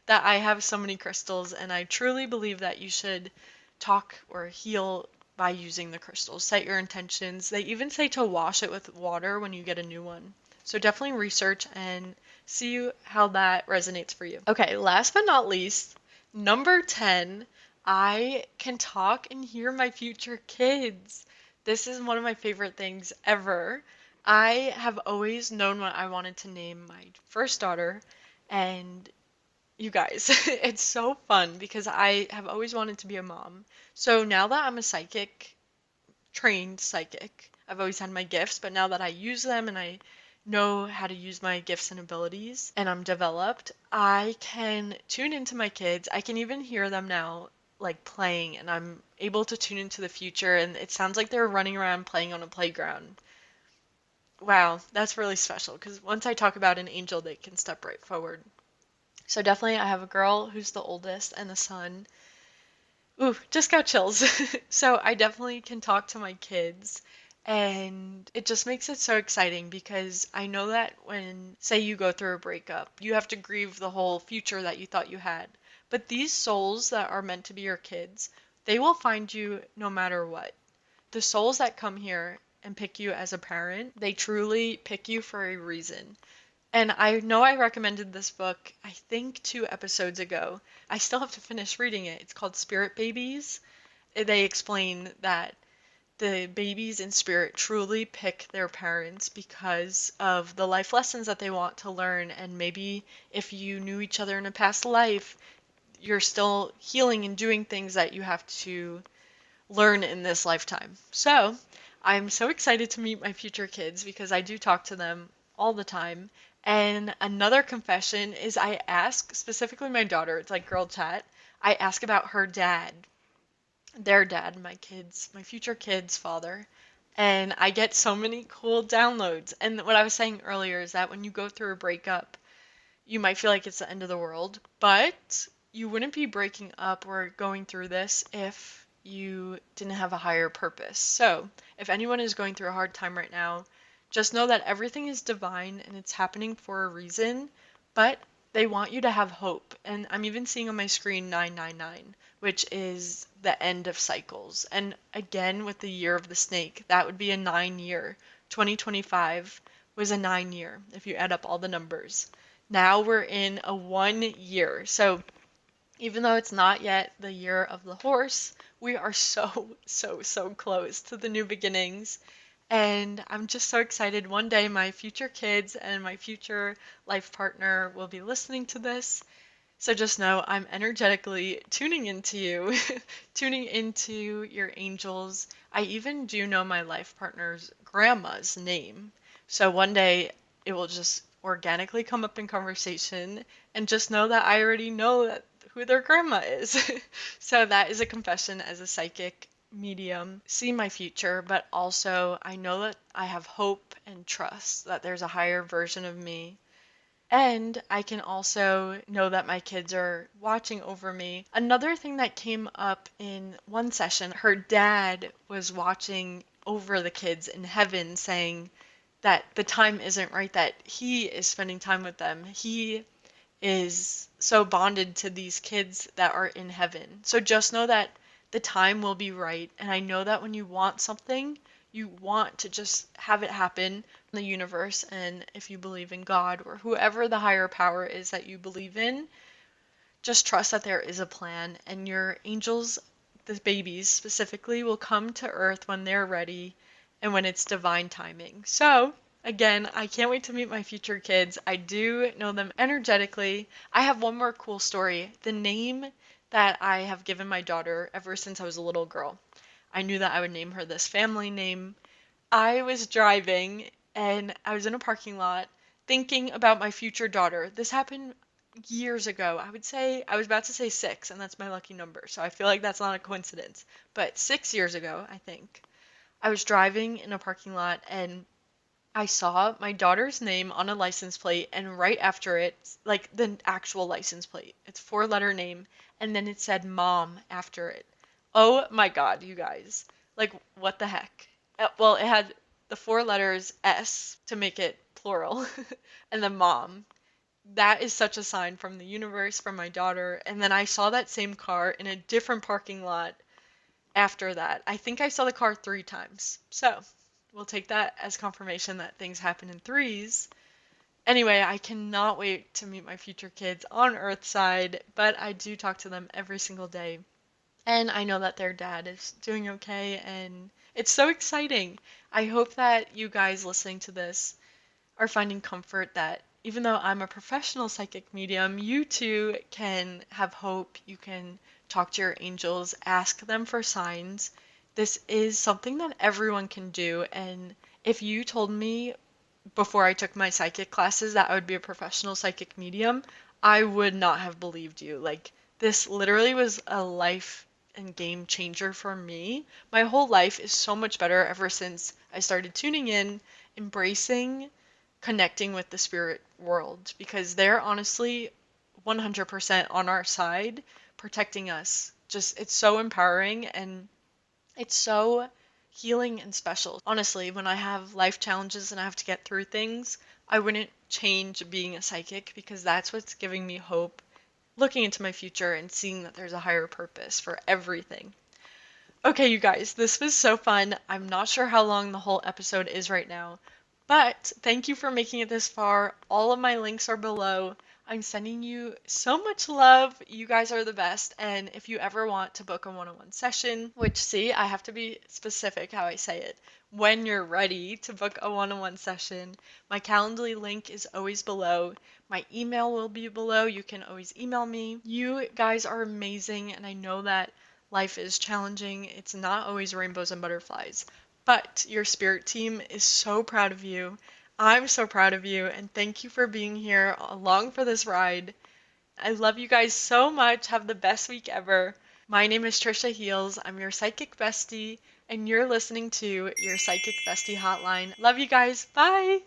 A: that I have so many crystals, and I truly believe that you should talk or heal by using the crystals. Set your intentions. They even say to wash it with water when you get a new one. So definitely research and see how that resonates for you. Okay, last but not least, number 10, I can talk and hear my future kids. This is one of my favorite things ever. I have always known what I wanted to name my first daughter, and you guys, it's so fun because I have always wanted to be a mom. So now that I'm a psychic, trained psychic, I've always had my gifts, but now that I use them and I know how to use my gifts and abilities and I'm developed, I can tune into my kids. I can even hear them now like playing and I'm able to tune into the future and it sounds like they're running around playing on a playground. Wow, that's really special because once I talk about an angel, they can step right forward. So definitely, I have a girl who's the oldest and a son. Ooh, just got chills. So I definitely can talk to my kids, and it just makes it so exciting because I know that when, say, you go through a breakup, you have to grieve the whole future that you thought you had. But these souls that are meant to be your kids, they will find you no matter what. The souls that come here and pick you as a parent, they truly pick you for a reason. And I know I recommended this book, I think 2 episodes ago. I still have to finish reading it. It's called Spirit Babies. They explain that the babies in spirit truly pick their parents because of the life lessons that they want to learn. And maybe if you knew each other in a past life, you're still healing and doing things that you have to learn in this lifetime. So I'm so excited to meet my future kids because I do talk to them all the time. And another confession is I ask, specifically my daughter, it's like girl chat, I ask about her dad, their dad, my kids, my future kids' father. And I get so many cool downloads. And what I was saying earlier is that when you go through a breakup, you might feel like it's the end of the world, but you wouldn't be breaking up or going through this if you didn't have a higher purpose. So, if anyone is going through a hard time right now, just know that everything is divine and it's happening for a reason, but they want you to have hope. And I'm even seeing on my screen 999, which is the end of cycles. And again, with the year of the snake, that would be a 9 year. 2025 was a 9 year if you add up all the numbers. Now we're in a 1 year. So even though it's not yet the year of the horse, we are so, so, so close to the new beginnings. And I'm just so excited. One day, my future kids and my future life partner will be listening to this. So just know I'm energetically tuning into you, tuning into your angels. I even do know my life partner's grandma's name. So one day it will just organically come up in conversation and just know that I already know that who their grandma is. So that is a confession as a psychic medium. See my future, but also I know that I have hope and trust that there's a higher version of me, and I can also know that my kids are watching over me. Another thing that came up in one session, her dad was watching over the kids in heaven, saying that the time isn't right, that he is spending time with them. He is so bonded to these kids that are in heaven. So just know that the time will be right. And I know that when you want something, you want to just have it happen in the universe. And if you believe in God or whoever the higher power is that you believe in, just trust that there is a plan, and your angels, the babies specifically, will come to earth when they're ready and when it's divine timing. So, again, I can't wait to meet my future kids. I do know them energetically. I have one more cool story. The name that I have given my daughter ever since I was a little girl, I knew that I would name her this family name. I was driving and I was in a parking lot thinking about my future daughter. This happened years ago. I would say, I was about to say 6, and that's my lucky number. So I feel like that's not a coincidence. But 6 years ago, I think, I was driving in a parking lot and I saw my daughter's name on a license plate, and right after it, like the actual license plate, it's 4-letter name, and then it said mom after it. Oh my God, you guys. Like, what the heck? Well, it had the 4 letters S to make it plural, and then mom. That is such a sign from the universe, from my daughter. And then I saw that same car in a different parking lot after that. I think I saw the car 3 times. So we'll take that as confirmation that things happen in threes. Anyway, I cannot wait to meet my future kids on Earthside, but I do talk to them every single day. And I know that their dad is doing okay, and it's so exciting. I hope that you guys listening to this are finding comfort that even though I'm a professional psychic medium, you too can have hope. You can talk to your angels, ask them for signs. This is something that everyone can do. And if you told me before I took my psychic classes that I would be a professional psychic medium, I would not have believed you. Like, this literally was a life and game changer for me. My whole life is so much better ever since I started tuning in embracing connecting with the spirit world because they're honestly 100% on our side, protecting us. Just, it's so empowering and it's so healing and special. Honestly, when I have life challenges and I have to get through things, I wouldn't change being a psychic because that's what's giving me hope, looking into my future and seeing that there's a higher purpose for everything. Okay, you guys, this was so fun. I'm not sure how long the whole episode is right now, but thank you for making it this far. All of my links are below. I'm sending you so much love. You guys are the best. And if you ever want to book a one-on-one session, which, see, I have to be specific how I say it. When you're ready to book a one-on-one session, my Calendly link is always below. My email will be below. You can always email me. You guys are amazing, and I know that life is challenging. It's not always rainbows and butterflies, but your spirit team is so proud of you. I'm so proud of you, and thank you for being here along for this ride. I love you guys so much. Have the best week ever. My name is Tricia Heals. I'm your psychic bestie, and you're listening to your Psychic Bestie Hotline. Love you guys. Bye.